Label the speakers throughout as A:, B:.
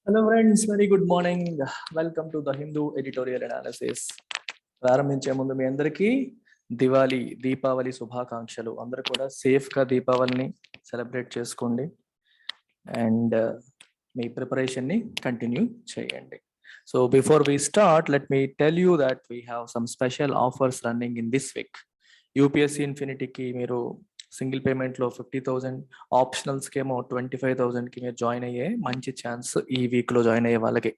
A: Hello friends, very good morning. Welcome to the Hindu editorial analysis. ప్రారంభించే ముందు మీ అందరికీ దీపావళి శుభాకాంక్షలు. అందరూ కూడా సేఫ్ గా దీపావళిని సెలబ్రేట్ చేసుకోండి అండ్ మీ ప్రిపరేషన్ ని కంటిన్యూ చేయండి. So before we start, let me tell you that we have some special offers running in this week. UPSC Infinity కి మీరు సింగిల్ పేమెంట్ లో 50,000, ఆప్షనల్స్ కి ఏమో 25,000 కి మీరు జాయిన్ అయ్యే మంచి ఛాన్స్ ఈ వీక్ లో జాయిన్ అయ్యే వాళ్ళకి,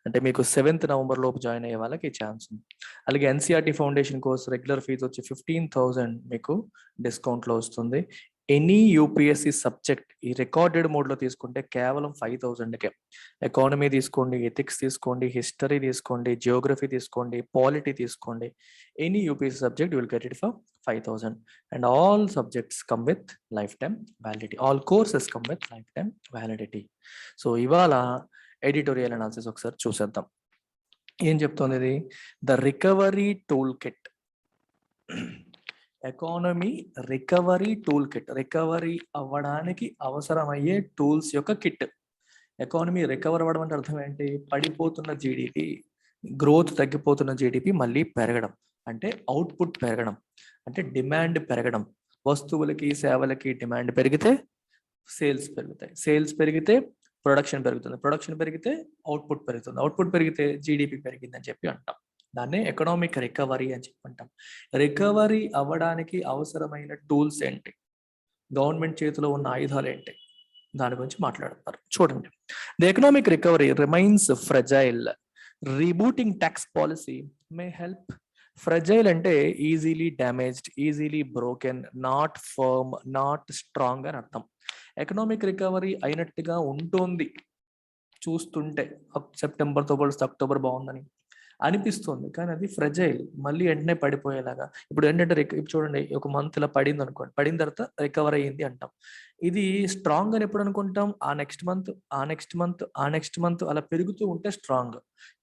A: అంటే మీకు 7th నవంబర్ లోపు జాయిన్ అయ్యే వాళ్ళకి ఛాన్స్ ఉంది. అలాగే NCERT foundation course regular fee వచ్చి 15,000 మీకు డిస్కౌంట్ లో వస్తుంది. ఎనీ యూపీఎస్సి సబ్జెక్ట్ ఈ రికార్డెడ్ మోడ్ లో తీసుకుంటే కేవలం 5,000కే. ఎకానమీ తీసుకోండి, ఎథిక్స్ తీసుకోండి, హిస్టరీ తీసుకోండి, జియోగ్రఫీ తీసుకోండి, పాలిటీ తీసుకోండి, any UPSC subject you will get it for 5,000 and all subjects come with lifetime validity. All courses come with lifetime validity. So ఇవాళ ఎడిటోరియల్ అనాలిసిస్ ఒకసారి చూసేద్దాం. ఏం చెప్తుంది ఇది? The recovery tool kit, economy recovery tool kit, recovery అవ్వడానికి అవసరమయ్యే tools యొక్క kit. Economy recover అవ్వడం అంటే అర్థం ఏంటి? పడిపోతున్న జీడిపి, గ్రోత్ తగ్గిపోతున్న జీడిపి మళ్ళీ పెరగడం, అంటే అవుట్పుట్ పెరగడం, అంటే డిమాండ్ పెరగడం. వస్తువులకి సేవలకి డిమాండ్ పెరిగితే సేల్స్ పెరుగుతాయి, సేల్స్ పెరిగితే ప్రొడక్షన్ పెరుగుతుంది, ప్రొడక్షన్ పెరిగితే అవుట్పుట్ పెరుగుతుంది, అవుట్పుట్ పెరిగితే జీడిపి పెరిగిందని చెప్పి అంటాం. దాన్నే ఎకనామిక్ రికవరీ అని చెప్పి అంటాం. రికవరీ అవ్వడానికి అవసరమైన టూల్స్ ఏంటి, గవర్నమెంట్ చేతిలో ఉన్న ఆయుధాలు ఏంటి, దాని గురించి మాట్లాడుతున్నారు. చూడండి. The economic recovery remains fragile. Rebooting tax policy may help. Fragile అంటే easily damaged, easily broken, not firm, not strong అని అర్థం. ఎకనామిక్ రికవరీ అయినట్టుగా ఉంటుంది చూస్తుంటే, సెప్టెంబర్తో పోలిస్తే అక్టోబర్ బాగుందని అనిపిస్తుంది, కానీ అది ఫ్రెజైల్, మళ్ళీ వెంటనే పడిపోయేలాగా. ఇప్పుడు ఏంటంటే ఇప్పుడు చూడండి, ఒక మంత్ ఇలా పడింది అనుకోండి, పడిన తర్వాత రికవర్ అయ్యింది అంటాం. ఇది స్ట్రాంగ్ అని ఎప్పుడు అనుకుంటాం? ఆ నెక్స్ట్ మంత్, ఆ నెక్స్ట్ మంత్, ఆ నెక్స్ట్ మంత్ అలా పెరుగుతూ ఉంటే స్ట్రాంగ్.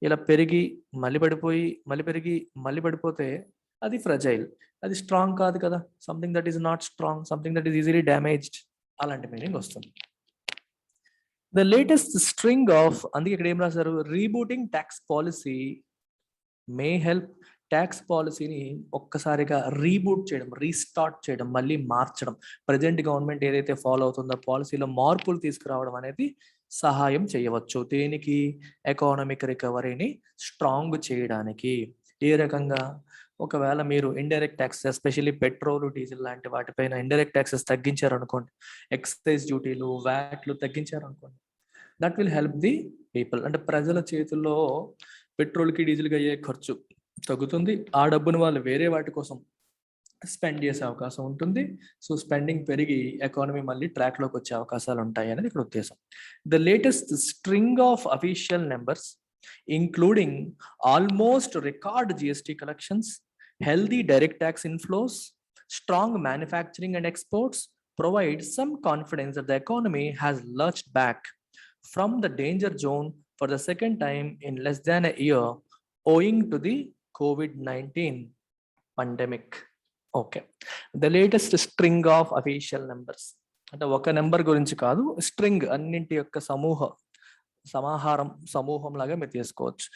A: ఇలా పెరిగి మళ్ళీ పడిపోయి, మళ్ళీ పెరిగి మళ్ళీ పడిపోతే అది ఫ్రెజైల్, అది స్ట్రాంగ్ కాదు కదా. Something that is not strong, something that is easily damaged, అలాంటి మీనింగ్ వస్తుంది. ద లేటెస్ట్ స్ట్రింగ్ ఆఫ్, అందుకే ఇక్కడ ఏం రాశారు? Rebooting tax policy may help. Tax పాలసీని ఒక్కసారిగా రీబూట్ చేయడం, రీస్టార్ట్ చేయడం, మళ్ళీ మార్చడం, ప్రజెంట్ గవర్నమెంట్ ఏదైతే ఫాలో అవుతుందో పాలసీలో మార్పులు తీసుకురావడం అనేది సహాయం చేయవచ్చు. దేనికి? ఎకానమిక్ రికవరీని స్ట్రాంగ్ చేయడానికి. ఏ రకంగా? ఒకవేళ మీరు indirect taxes, especially petrol, diesel లాంటి వాటిపైన ఇండైరెక్ట్ ట్యాక్సెస్ తగ్గించారు అనుకోండి, ఎక్సైజ్ డ్యూటీలు, వ్యాట్లు తగ్గించారు అనుకోండి, that will help the people. అంటే ప్రజల చేతుల్లో పెట్రోల్కి డీజిల్కి అయ్యే ఖర్చు తగ్గుతుంది. ఆ డబ్బును వాళ్ళు వేరే వాటి కోసం స్పెండ్ చేసే అవకాశం ఉంటుంది. సో స్పెండింగ్ పెరిగి ఎకానమీ మళ్ళీ ట్రాక్లోకి వచ్చే అవకాశాలు ఉంటాయి అనేది ఇక్కడ ఉద్దేశం. The latest string of official numbers including almost record GST collections, healthy direct tax inflows, strong manufacturing and exports provide some confidence that the economy has lurched back from the danger zone for the second time in less than a year owing to the COVID-19 pandemic. Okay. The latest string of official numbers. అంటే ఒక number గురించి కాదు, string, అన్నింటి యొక్క సమూహం లాగా మీరు తీసుకోవచ్చు.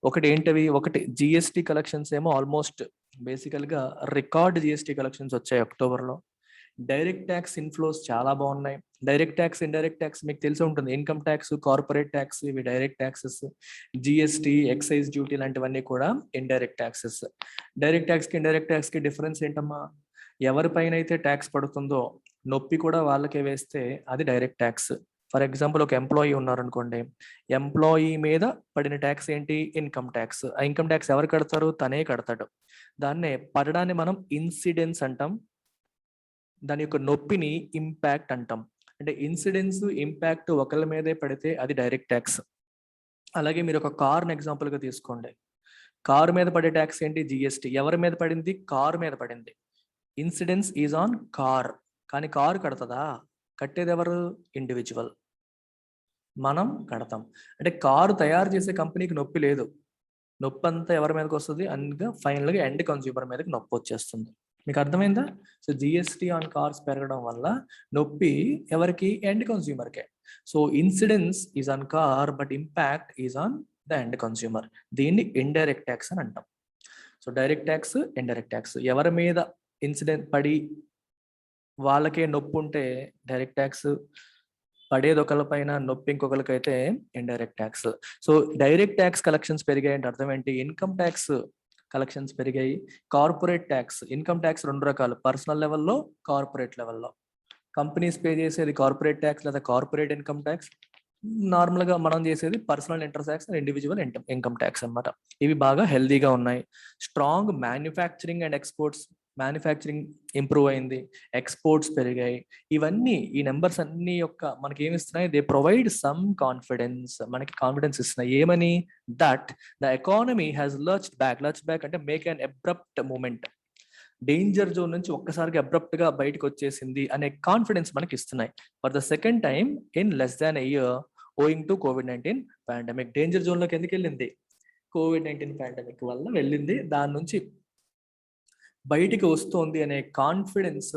A: ఒకటి ఏంటవి? ఒకటి జిఎస్టీ కలెక్షన్స్ ఏమో ఆల్మోస్ట్ బేసికల్ గా రికార్డ్ జిఎస్టీ కలెక్షన్స్ వచ్చాయి అక్టోబర్లో. డైరెక్ట్ ట్యాక్స్ ఇన్ఫ్లోస్ చాలా బాగున్నాయి. డైరెక్ట్ ట్యాక్స్, ఇండైరెక్ట్ ట్యాక్స్ మీకు తెలిసి ఉంటుంది. ఇన్కమ్ ట్యాక్స్, కార్పొరేట్ ట్యాక్స్, ఇవి direct taxes. GST, excise duty లాంటివన్నీ కూడా ఇండైరెక్ట్ ట్యాక్సెస్. డైరెక్ట్ ట్యాక్స్ కి ఇండైరెక్ట్ ట్యాక్స్ కి డిఫరెన్స్ ఏంటమ్మా? ఎవరిపైన అయితే ట్యాక్స్ పడుతుందో నొప్పి కూడా వాళ్ళకే వేస్తే అది డైరెక్ట్ ట్యాక్స్. ఫర్ ఎగ్జాంపుల్, ఒక ఎంప్లాయీ ఉన్నారనుకోండి, ఎంప్లాయీ మీద పడిన ట్యాక్స్ ఏంటి? Income tax. ఆ ఇన్కమ్ ట్యాక్స్ ఎవరు కడతారు? తనే కడతాడు. దాన్నే పడడాన్ని మనం ఇన్సిడెన్స్ అంటాం, దాని యొక్క నొప్పిని ఇంపాక్ట్ అంటాం. అంటే ఇన్సిడెన్స్, ఇంపాక్ట్ ఒకళ్ళ మీదే పడితే అది డైరెక్ట్ ట్యాక్స్. అలాగే మీరు ఒక కార్ని ఎగ్జాంపుల్గా తీసుకోండి, కారు మీద పడే ట్యాక్స్ ఏంటి? జిఎస్టీ. ఎవరి మీద పడింది? కారు మీద పడింది. ఇన్సిడెన్స్ ఈజ్ ఆన్ కార్, కానీ కారు కడతదా? కట్టేది ఎవరు? ఇండివిజువల్, మనం కడతాం. అంటే కారు తయారు చేసే కంపెనీకి నొప్పి లేదు, నొప్పి అంతా ఎవరి మీదకి వస్తుంది? అందుకే ఫైనల్గా ఎండ్ కన్స్యూమర్ మీదకి నొప్పి వచ్చేస్తుంది. మీకు అర్థమైందా? సో జిఎస్టీ ఆన్ కార్స్ పెరగడం వల్ల నొప్పి ఎవరికి? ఎండ్ కన్స్యూమర్కే. So incidence is on car but impact is on the end consumer. దీన్ని ఇండైరెక్ట్ ట్యాక్స్ అని అంటాం. So direct tax, indirect tax. ఎవరి మీద ఇన్సిడెంట్ పడి వాళ్ళకే నొప్పి ఉంటే డైరెక్ట్ ట్యాక్స్, పడేది ఒకరిపైన నొప్పి ఇంకొకరికైతే indirect tax. So direct tax collections పెరిగాయి అంటే అర్థం ఏంటి? ఇన్కమ్ ట్యాక్స్ కలెక్షన్స్ పెరిగాయి. కార్పొరేట్ ట్యాక్స్, ఇన్కమ్ ట్యాక్స్ రెండు రకాలు, పర్సనల్ లెవెల్లో, కార్పొరేట్ లెవెల్లో. కంపెనీస్ పే చేసేది కార్పొరేట్ ట్యాక్స్ లేదా కార్పొరేట్ ఇన్కమ్ ట్యాక్స్. నార్మల్గా మనం చేసేది personal inter tax, individual income tax అన్నమాట. ఇవి బాగా హెల్దీగా ఉన్నాయి. Strong manufacturing and exports, manufacturing improve అయింది, ఎక్స్పోర్ట్స్ పెరిగాయి. ఇవన్నీ ఈ నెంబర్స్ అన్ని యొక్క మనకి ఏమి ఇస్తున్నాయి? దే ప్రొవైడ్ సమ్ కాన్ఫిడెన్స్, మనకి కాన్ఫిడెన్స్ ఇస్తున్నాయి. ఏమని? That the economy has lurched back. Lurch back అంటే make an abrupt moment, danger zone నుంచి ఒక్కసారిగా అబ్రప్ట్ గా బయటకు వచ్చేసింది అనే కాన్ఫిడెన్స్ మనకి ఇస్తున్నాయి. For the second time in less than a year ఓయింగ్ to COVID-19 pandemic. Danger zone లోకి ఎందుకు వెళ్ళింది? COVID-19 పాండమిక్ వల్ల వెళ్ళింది. దాని నుంచి బయటికి వస్తుంది అనే కాన్ఫిడెన్స్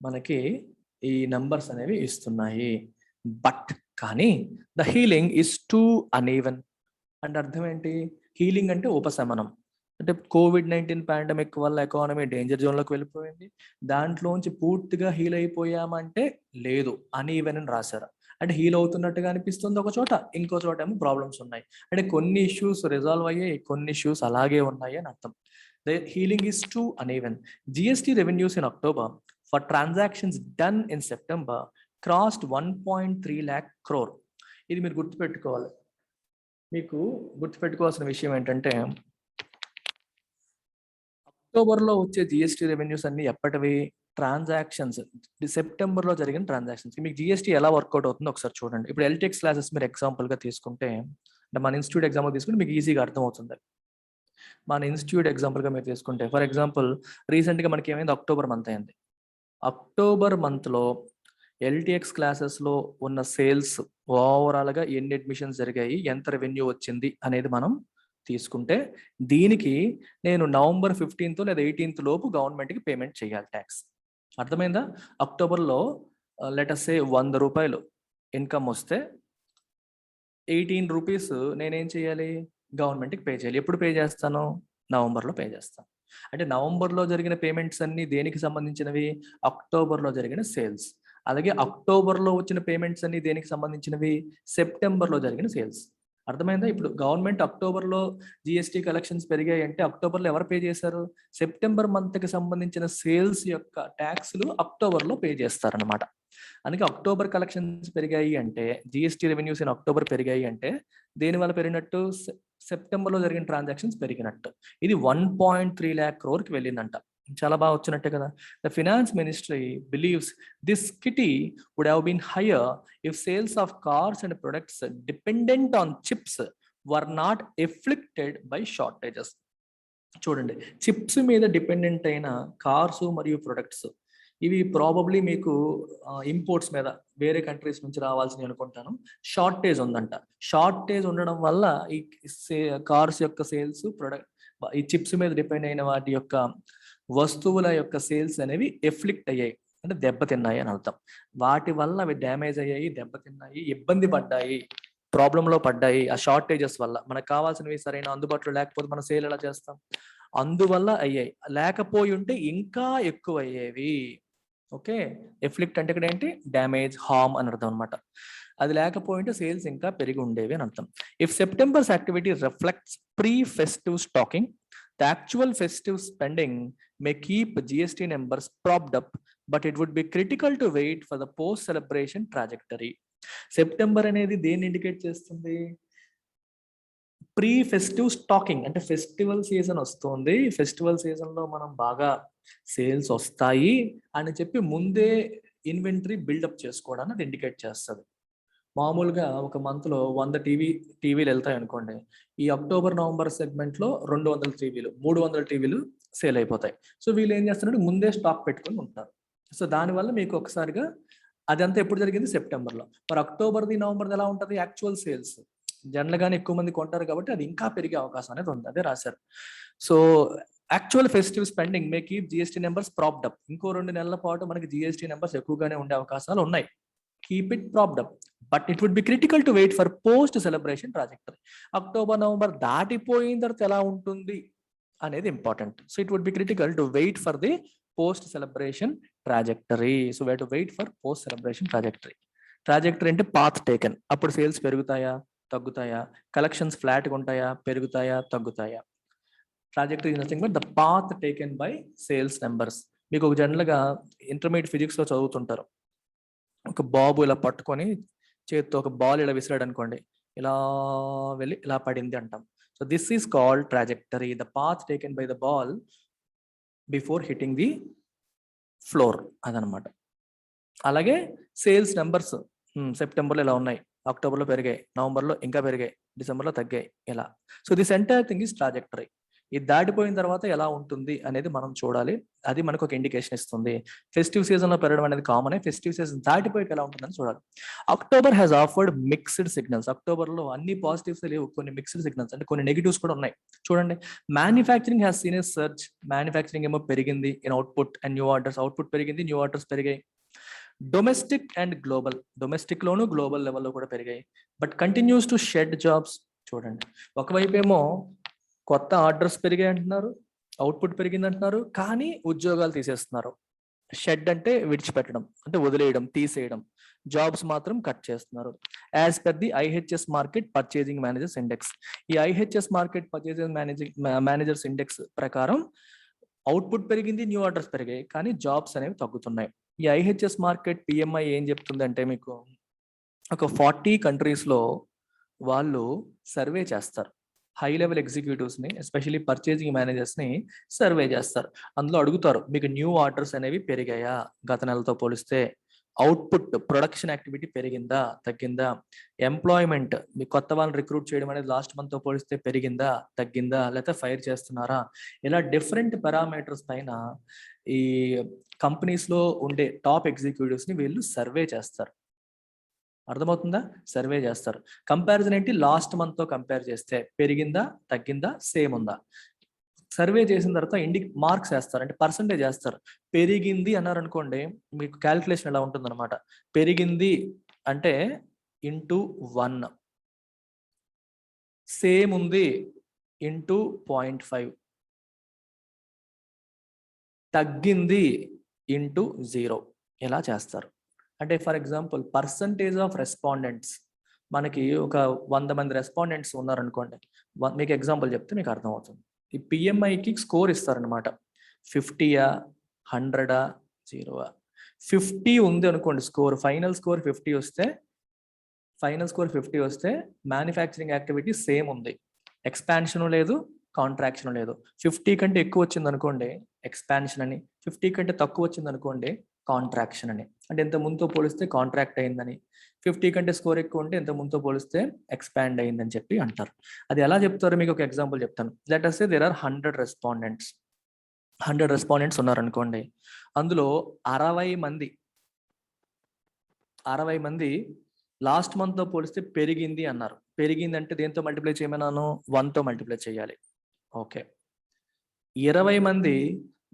A: మనకి ఈ నంబర్స్ అనేవి ఇస్తున్నాయి. బట్ కానీ the healing is two uneven. అంటే అర్థం ఏంటి? హీలింగ్ అంటే ఉపశమనం. అంటే COVID-19 పాండమిక్ వల్ల ఎకానమీ డేంజర్ జోన్లోకి వెళ్ళిపోయింది, దాంట్లోంచి పూర్తిగా హీల్ అయిపోయామంటే లేదు, అన్ఈవెన్ అని రాశారు. అంటే హీల్ అవుతున్నట్టుగా అనిపిస్తుంది ఒక చోట, ఇంకో చోట ఏమో ప్రాబ్లమ్స్ ఉన్నాయి. అంటే కొన్ని ఇష్యూస్ రిజాల్వ్ అయ్యాయి, కొన్ని ఇష్యూస్ అలాగే ఉన్నాయి అని అర్థం. The healing is too uneven. GST revenues in October for transactions done in September crossed 1.3 lakh crore. ఇది మీరు గుర్తుపెట్టుకోవాలి. మీకు గుర్తుపెట్టుకోవాల్సిన విషయం ఏంటంటే అక్టోబర్లో వచ్చే జిఎస్టీ రెవెన్యూస్ అన్ని ఎప్పటివి? ట్రాన్సాక్షన్స్, సెప్టెంబర్లో జరిగిన ట్రాన్సాక్షన్స్. మీకు జిఎస్టీ ఎలా వర్కౌట్ అవుతుందో ఒకసారి చూడండి. ఇప్పుడు ఎల్టెక్స్ క్లాసెస్ మీరు ఎగ్జాంపుల్గా తీసుకుంటే, అంటే మన ఇన్స్టిట్యూట్ ఎగ్జాంపుల్ తీసుకుంటే మీకు ఈజీగా అర్థమవుతుంది. మన ఇన్స్టిట్యూట్ ఎగ్జాంపుల్గా మీరు తీసుకుంటే, ఫర్ ఎగ్జాంపుల్ రీసెంట్గా మనకి ఏమైంది? అక్టోబర్ మంత్ అయింది. అక్టోబర్ మంత్లో ఎల్టీఎక్స్ క్లాసెస్లో ఉన్న సేల్స్ ఓవరాల్గా ఎన్ని అడ్మిషన్స్ జరిగాయి, ఎంత రెవెన్యూ వచ్చింది అనేది మనం తీసుకుంటే, దీనికి నేను నవంబర్ 15th లేదా 18th లోపు గవర్నమెంట్కి పేమెంట్ చేయాలి ట్యాక్స్. అర్థమైందా? అక్టోబర్లో లెట్ అస్ సే 100 రూపాయలు ఇన్కమ్ వస్తే 18 రూపీస్ నేనేం చేయాలి? గవర్నమెంట్కి పే చేయాలి. ఎప్పుడు పే చేస్తాను? నవంబర్లో పే చేస్తాను. అంటే నవంబర్లో జరిగిన పేమెంట్స్ అన్ని దేనికి సంబంధించినవి? అక్టోబర్లో జరిగిన సేల్స్. అలాగే అక్టోబర్లో వచ్చిన పేమెంట్స్ అన్ని దేనికి సంబంధించినవి? సెప్టెంబర్లో జరిగిన సేల్స్. అర్థమైందా? ఇప్పుడు గవర్నమెంట్ అక్టోబర్లో జిఎస్టీ కలెక్షన్స్ పెరిగాయి అంటే అక్టోబర్లో ఎవరు పే చేశారు? సెప్టెంబర్ మంత్కి సంబంధించిన సేల్స్ యొక్క ట్యాక్స్లు అక్టోబర్లో పే చేస్తారనమాట. అందుకే అక్టోబర్ కలెక్షన్స్ పెరిగాయి అంటే, జిఎస్టీ రెవెన్యూస్ ఇన్ అక్టోబర్ పెరిగాయి అంటే దేని వల్ల పెరిగినట్టు? సెప్టెంబర్లో జరిగిన ట్రాన్సాక్షన్స్ పెరిగినట్టు. ఇది 1.3 lakh crore వెళ్ళిందంట. చాలా బాగా వచ్చినట్టే కదా. The finance ministry believes this kitty would have been higher if sales of cars and products dependent on chips were not afflicted by shortages. చూడండి, చిప్స్ మీద డిపెండెంట్ అయిన కార్స్ మరియు ప్రొడక్ట్స్ ఇవి ప్రాబబ్లీ మీకు ఇంపోర్ట్స్ మీద వేరే కంట్రీస్ నుంచి రావాల్సింది అనుకుంటాను. షార్టేజ్ ఉందంట. షార్టేజ్ ఉండడం వల్ల ఈ కార్స్ యొక్క సేల్స్, ప్రొడక్ట్, ఈ చిప్స్ మీద డిపెండ్ అయిన వాటి యొక్క వస్తువుల యొక్క సేల్స్ అనేవి ఎఫ్లిక్ట్ అయ్యాయి, అంటే దెబ్బతిన్నాయి అని అర్థం. వాటి వల్ల అవి డ్యామేజ్ అయ్యాయి, దెబ్బతిన్నాయి, ఇబ్బంది పడ్డాయి, ప్రాబ్లంలో పడ్డాయి. ఆ షార్టేజెస్ వల్ల మనకు కావాల్సినవి సరైన అందుబాటులో లేకపోతే మనం సేల్ ఎలా చేస్తాం? అందువల్ల అయ్యాయి. లేకపోయి ఉంటే ఇంకా ఎక్కువ అయ్యేవి. ఓకే, ఎఫ్లిక్ట్ అంటే ఇక్కడ ఏంటి? డ్యామేజ్, హార్మ్ అని అర్థం అనమాట. అది లేకపోయింటే సేల్స్ ఇంకా పెరిగి ఉండేవి అని అర్థం. If September's activity reflects pre festive stocking, the actual festive spending may keep GST numbers propped up, but it would be critical to wait for the post celebration trajectory. September అనేది దేన్ని indicate చేస్తుంది? Pre festive stocking. అంటే festival season వస్తుంది, festival season లో మనం బాగా sales వస్తాయి అని చెప్పి ముందే ఇన్వెంటరీ బిల్డప్ చేసుకోవడానికి అది ఇండికేట్ చేస్తుంది. మామూలుగా ఒక మంత్ లో 100 టీవీలు వెళ్తాయి అనుకోండి. ఈ అక్టోబర్ నవంబర్ సెగ్మెంట్ లో 200 టీవీలు, 300 టీవీలు సేల్ అయిపోతాయి. సో వీళ్ళు ఏం చేస్తున్నారు? ముందే స్టాక్ పెట్టుకొని ఉంటారు. సో దానివల్ల మీకు ఒకసారిగా అదంతా ఎప్పుడు జరిగింది? సెప్టెంబర్లో. మరి అక్టోబర్ది, నవంబర్ది ఎలా ఉంటుంది? యాక్చువల్ సేల్స్ జనరల్ గానే ఎక్కువ మంది కొంటారు కాబట్టి అది ఇంకా పెరిగే అవకాశం అనేది ఉంది, అదే రాశారు. So actual festive spending may keep GST numbers ప్రాప్డ్ up. ఇంకో 2 నెలల పాటు మనకి జిఎస్టీ నెంబర్స్ ఎక్కువగానే ఉండే అవకాశాలు ఉన్నాయి. Keep it propped up, but it would be critical to wait for post celebration trajectory. October November దాటిపోయిన తర్వాత ఎలా ఉంటుంది అనేది important. So it would be critical to wait for the post celebration trajectory. So way to wait for post celebration trajectory. Trajectory అంటే path taken. అప్పుడు sales పెరుగుతాయా తగ్గుతాయా, collections ఫ్లాట్గా ఉంటాయా పెరుగుతాయా తగ్గుతాయా. Trajectory is nothing but the path taken by sales numbers. మీకు ఒక జనరల్గా ఇంటర్మీడియట్ ఫిజిక్స్లో చదువుతుంటారు, ఒక బాబు ఇలా పట్టుకొని చేతితో ఒక బాల్ ఇలా విసిరాడు అనుకోండి, ఇలా వెళ్ళి ఇలా పడింది అంటాం. So this is called trajectory, the path taken by the ball before hitting the floor, అదనమాట. అలాగే సేల్స్ నెంబర్స్ సెప్టెంబర్లో ఇలా ఉన్నాయి, అక్టోబర్లో పెరిగాయి, నవంబర్లో ఇంకా పెరిగాయి, డిసెంబర్లో తగ్గాయి, ఇలా. So this entire thing is trajectory. ఇది దాటిపోయిన తర్వాత ఎలా ఉంటుంది అనేది మనం చూడాలి, అది మనకు ఒక ఇండికేషన్ ఇస్తుంది. ఫెస్టివ్ సీజన్లో పెరగడం అనేది కామనే, ఫెస్టివ్ సీజన్ దాటిపోయి ఎలా ఉంటుందని చూడాలి. October has offered mixed signals. అక్టోబర్లో అన్ని పాజిటివ్స్ లేవు, కొన్ని మిక్స్డ్ సిగ్నల్స్ అంటే కొన్ని నెగిటివ్స్ కూడా ఉన్నాయి. చూడండి, manufacturing has seen a search. Manufacturing ఏమో పెరిగింది in output and new orders. Output పెరిగింది, న్యూ ఆర్డర్స్ పెరిగాయి. Domestic and global, domestic loan global లెవెల్లో కూడా పెరిగాయి. But continues to shed jobs. చూడండి, ఒకవైపు ఏమో కొత్త ఆర్డర్స్ పెరిగాయి అంటున్నారు, అవుట్పుట్ పెరిగింది అంటున్నారు, కానీ ఉద్యోగాలు తీసేస్తున్నారు. షెడ్ అంటే విడిచిపెట్టడం, అంటే వదిలేయడం, తీసేయడం. జాబ్స్ మాత్రం కట్ చేస్తున్నారు. As per the IHS market purchasing managers index. ఈ IHS market purchasing managers index ప్రకారం అవుట్పుట్ పెరిగింది, న్యూ ఆర్డర్స్ పెరిగాయి, కానీ జాబ్స్ అనేవి తగ్గుతున్నాయి. ఈ ఐహెచ్ఎస్ మార్కెట్ పిఎంఐ ఏం చెప్తుంది అంటే, మీకు ఒక 40 కంట్రీస్లో వాళ్ళు సర్వే చేస్తారు. హై లెవెల్ ఎగ్జిక్యూటివ్స్ని, ఎస్పెషల్లీ పర్చేజింగ్ మేనేజర్స్ని సర్వే చేస్తారు. అందులో అడుగుతారు, మీకు న్యూ ఆర్డర్స్ అనేవి పెరిగాయా గత నెలతో పోలిస్తే, అవుట్పుట్ ప్రొడక్షన్ యాక్టివిటీ పెరిగిందా తగ్గిందా, ఎంప్లాయ్మెంట్ మీ కొత్త వాళ్ళని రిక్రూట్ చేయడం అనేది లాస్ట్ మంత్తో పోలిస్తే పెరిగిందా తగ్గిందా, లేకపోతే ఫైర్ చేస్తున్నారా. ఇలా డిఫరెంట్ పారామీటర్స్ పైన ఈ కంపెనీస్లో ఉండే టాప్ ఎగ్జిక్యూటివ్స్ని వీళ్ళు సర్వే చేస్తారు. అర్థమవుతుందా? సర్వే చేస్తారు. కంపారిజన్ ఏంటి, లాస్ట్ మంత్తో కంపేర్ చేస్తే పెరిగిందా తగ్గిందా సేమ్ ఉందా. సర్వే చేసిన తర్వాత మార్క్స్ వేస్తారు, అంటే పర్సంటేజ్ వేస్తారు. పెరిగింది అన్నారు అనుకోండి, మీకు క్యాల్కులేషన్ ఎలా ఉంటుంది అనమాట. పెరిగింది అంటే ఇంటూ 1, సేమ్ ఉంది ఇంటూ 0.5, తగ్గింది ఇంటూ 0, ఇలా చేస్తారు. అంటే for example percentage of respondents, మనకి ఒక 100 మంది రెస్పాండెంట్స్ ఉన్నారనుకోండి, మీకు ఎగ్జాంపుల్ చెప్తే మీకు అర్థమవుతుంది. ఈ పిఎంఐకి స్కోర్ ఇస్తారనమాట. 50యా 100ఆ 0ఆ. 50 ఉంది అనుకోండి స్కోర్, ఫైనల్ స్కోర్ 50 వస్తే మ్యానుఫ్యాక్చరింగ్ యాక్టివిటీ సేమ్ ఉంది, ఎక్స్పాన్షన్ లేదు కాంట్రాక్షన్ లేదు. 50 కంటే ఎక్కువ వచ్చింది అనుకోండి ఎక్స్పాన్షన్ అని, 50 కంటే తక్కువ వచ్చింది అనుకోండి కాంట్రాక్షన్ అని. అంటే ఎంత ముందుతో పోలిస్తే కాంట్రాక్ట్ అయిందని, 50 కంటే స్కోర్ ఎక్కువ ఉంటే ఎంత ముందుతో పోలిస్తే ఎక్స్పాండ్ అయిందని చెప్పి అంటారు. అది ఎలా చెప్తారో మీకు ఒక ఎగ్జాంపుల్ చెప్తాను. Let us say there are 100 respondents. 100 respondents ఉన్నారనుకోండి, అందులో 60 మంది లాస్ట్ మంత్తో పోలిస్తే పెరిగింది అన్నారు. పెరిగింది అంటే దేంతో మల్టిప్లై చేయమన్నాను, 1తో మల్టిప్లై చేయాలి. ఓకే. 20 మంది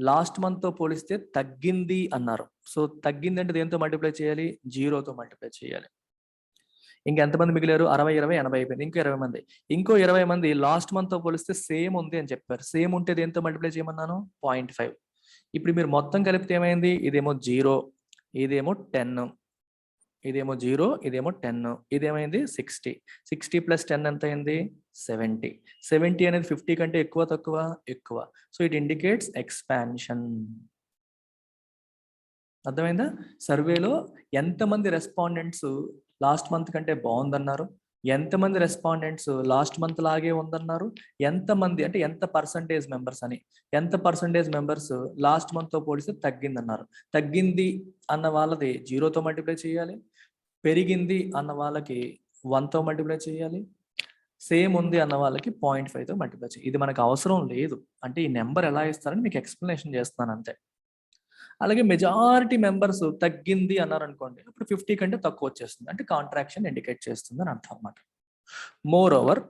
A: లాస్ట్ మంత్తో పోలిస్తే తగ్గింది అన్నారు. సో తగ్గింది అంటే దేంతో మల్టిప్లై చేయాలి, 0తో మల్టిప్లై చేయాలి. ఇంకెంతమంది మిగిలారు, 60 20 80 అయిపోయింది. ఇంకో 20 మంది లాస్ట్ మంత్తో పోలిస్తే సేమ్ ఉంది అని చెప్పారు. సేమ్ ఉంటే దేంతో మల్టిప్లై చేయమన్నాను, 0.5. ఇప్పుడు మీరు మొత్తం కలిపితే ఏమైంది, ఇదేమో 0, ఇదేమో 10, ఇదేమో 0, ఇదేమో 10, ఇదేమైంది 60. 60 + 10 ఎంత అయింది, 70. 70 అనేది 50 కంటే ఎక్కువ తక్కువ, ఎక్కువ. So it indicates expansion. అర్థమైందా? సర్వేలో ఎంతమంది రెస్పాండెంట్స్ లాస్ట్ మంత్ కంటే బాగుందన్నారు, ఎంతమంది రెస్పాండెంట్స్ లాస్ట్ మంత్ లాగే ఉందన్నారు, ఎంతమంది అంటే ఎంత పర్సంటేజ్ మెంబర్స్ అని, ఎంత పర్సంటేజ్ మెంబర్స్ లాస్ట్ మంత్తో పోలిస్తే తగ్గిందన్నారు. తగ్గింది అన్న వాళ్ళది 0తో మల్టిప్లై చేయాలి, పెరిగింది అన్న వాళ్ళకి 1తో మల్టిప్లై చేయాలి, సేమ్ ఉంది అన్న వాళ్ళకి 0.5తో మల్టిప్లై చేయాలి. ఇది మనకు అవసరం లేదు, అంటే ఈ నెంబర్ ఎలా ఇస్తారని మీకు ఎక్స్ప్లెనేషన్ చేస్తాను అంతే. అలాగే మెజారిటీ మెంబర్స్ తగ్గింది అన్నారు అనుకోండి, ఇప్పుడు 50 కంటే తక్కువ వచ్చేస్తుంది, అంటే కాంట్రాక్షన్ ఇండికేట్ చేస్తుంది అని అర్థం అన్నమాట. More over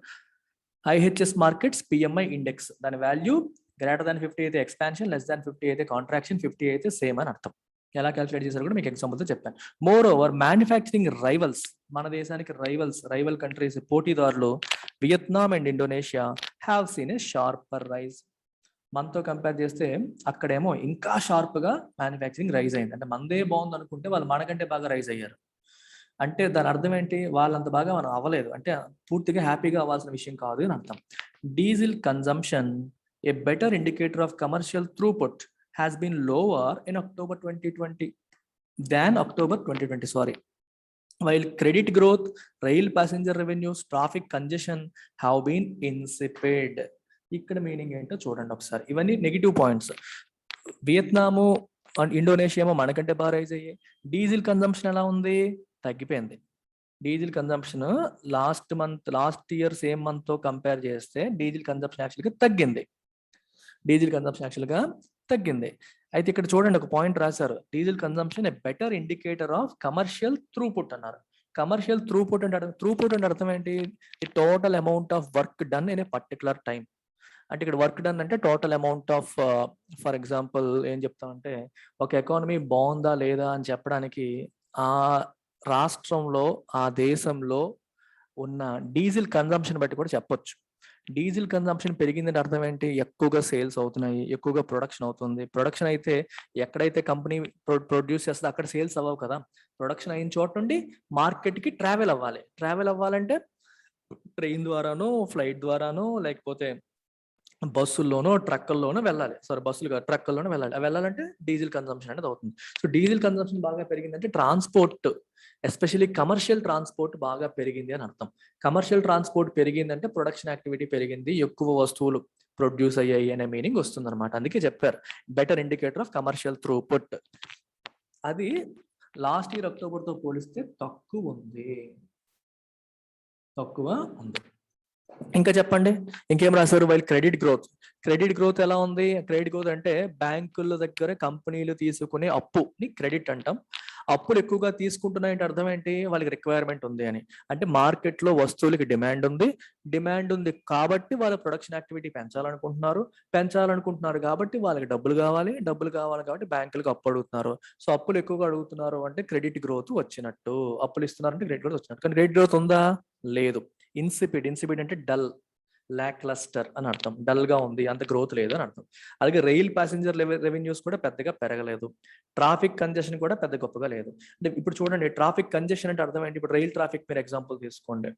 A: IHS markets PMI index, దాని వాల్యూ గ్రేటర్ దాన్ 50 అయితే ఎక్స్పాన్షన్, లెస్ దాన్ 50 అయితే కాంట్రాక్షన్, 50 అయితే సేమ్ అని అర్థం. ఎలా క్యాలిక్యులేట్ చేశారు కూడా మీకు ఎగ్జాంపుల్తో చెప్పాను. మోర్ ఓవర్ మ్యానుఫ్యాక్చరింగ్ రైవల్స్, మన దేశానికి రైవల్ కంట్రీస్ పోటీదారులు Vietnam and Indonesia have seen a sharper rise. మనతో కంపేర్ చేస్తే అక్కడేమో ఇంకా షార్ప్ గా మ్యానుఫ్యాక్చరింగ్ రైజ్ అయింది. అంటే మనదే బాగుంది అనుకుంటే వాళ్ళు మనకంటే బాగా రైజ్ అయ్యారు. అంటే దాని అర్థం ఏంటి, వాళ్ళంత బాగా మనం అవ్వలేదు, అంటే పూర్తిగా హ్యాపీగా అవ్వాల్సిన విషయం కాదు అని అర్థం. Diesel consumption, a better indicator of commercial throughput, has been lower in October 2020 than October 2020, sorry. While credit growth, rail passenger revenues, traffic congestion have been insipid. ఇక్కడ మీనింగ్ ఏంటో చూడండి ఒకసారి. ఇవన్నీ negative points. Vietnam and Indonesia ఏమో మనకంటే బాగా rise అయ్యాయి. Diesel consumption ఎలా ఉంది, తగ్గిపోయింది. Diesel consumption last year same month తో కంపేర్ చేస్తే డీజిల్ కన్జంప్షన్ యాక్చువల్గా తగ్గింది. అయితే ఇక్కడ చూడండి ఒక పాయింట్ రాశారు, diesel consumption a better indicator of commercial throughput అన్నారు. కమర్షియల్ త్రూపుట్ అంటే అర్థం ఏంటి, the total amount of work done in a particular time. అంటే ఇక్కడ వర్క్ డన్ అంటే total amount of, for example ఏం చెప్తామంటే ఒక ఎకానమీ బాగుందా లేదా అని చెప్పడానికి ఆ రాష్ట్రంలో ఆ దేశంలో ఉన్న డీజిల్ కన్జంప్షన్ బట్టి కూడా చెప్పొచ్చు. డీజిల్ కన్జంప్షన్ పెరిగిందంటే అర్థం ఏంటి, ఎక్కువగా సేల్స్ అవుతున్నాయి, ఎక్కువగా ప్రొడక్షన్ అవుతుంది. ప్రొడక్షన్ అయితే ఎక్కడైతే కంపెనీ ప్రొడ్యూస్ చేస్తుందో అక్కడ సేల్స్ అవ్వవు కదా. ప్రొడక్షన్ అయిన చోట నుండి మార్కెట్కి ట్రావెల్ అవ్వాలంటే ట్రైన్ ద్వారానో, ఫ్లైట్ ద్వారానో, లేకపోతే బస్సుల్లోనో ట్రక్కుల్లోనో వెళ్ళాలి. ట్రక్కుల్లోనో వెళ్ళాలంటే డీజిల్ కన్జంప్షన్ అనేది అవుతుంది. సో డీజిల్ కన్జంప్షన్ బాగా పెరిగిందంటే ట్రాన్స్పోర్ట్, ఎస్పెషల్లీ కమర్షియల్ ట్రాన్స్పోర్ట్ బాగా పెరిగింది అని అర్థం. కమర్షియల్ ట్రాన్స్పోర్ట్ పెరిగిందంటే ప్రొడక్షన్ యాక్టివిటీ పెరిగింది, ఎక్కువ వస్తువులు ప్రొడ్యూస్ అయ్యాయి అనే మీనింగ్ వస్తుంది అనమాట. అందుకే చెప్పారు better indicator of commercial throughput. అది లాస్ట్ ఇయర్ అక్టోబర్తో పోలిస్తే తక్కువ ఉంది. ఇంకా చెప్పండి, ఇంకేం రాశారు. వైల్ క్రెడిట్ గ్రోత్ ఎలా ఉంది. క్రెడిట్ గ్రోత్ అంటే బ్యాంకుల దగ్గర కంపెనీలు తీసుకునే అప్పుని క్రెడిట్ అంటాం. అప్పులు ఎక్కువగా తీసుకుంటున్నాయంటే అర్థం ఏంటి, వాళ్ళకి రిక్వైర్మెంట్ ఉంది అని. అంటే మార్కెట్ లో వస్తువులకి డిమాండ్ ఉంది కాబట్టి వాళ్ళ ప్రొడక్షన్ యాక్టివిటీ పెంచాలనుకుంటున్నారు కాబట్టి వాళ్ళకి డబ్బులు కావాలి కాబట్టి బ్యాంకులకు అప్పు అడుగుతున్నారు. సో అప్పులు ఎక్కువగా అడుగుతున్నారు అంటే క్రెడిట్ గ్రోత్ వచ్చినట్టు, అప్పులు ఇస్తున్నారంటే క్రెడిట్ గ్రోత్ వచ్చినట్టు. కానీ క్రెడిట్ గ్రోత్ ఉందా, లేదు. ఇన్సిపిడ్ అంటే డల్, లాక్లస్టర్ అని అర్థం. డల్ గా ఉంది, అంత గ్రోత్ లేదు అని అర్థం. అలాగే రైల్ ప్యాసింజర్ రెవెన్యూస్ కూడా పెద్దగా పెరగలేదు. ట్రాఫిక్ కంజెషన్ కూడా పెద్ద గొప్పగా లేదు. అంటే ఇప్పుడు చూడండి, ట్రాఫిక్ కంజెషన్ అంటే అర్థం ఏంటి, ఇప్పుడు రైల్ ట్రాఫిక్ మీరు ఎగ్జాంపుల్ తీసుకోండి.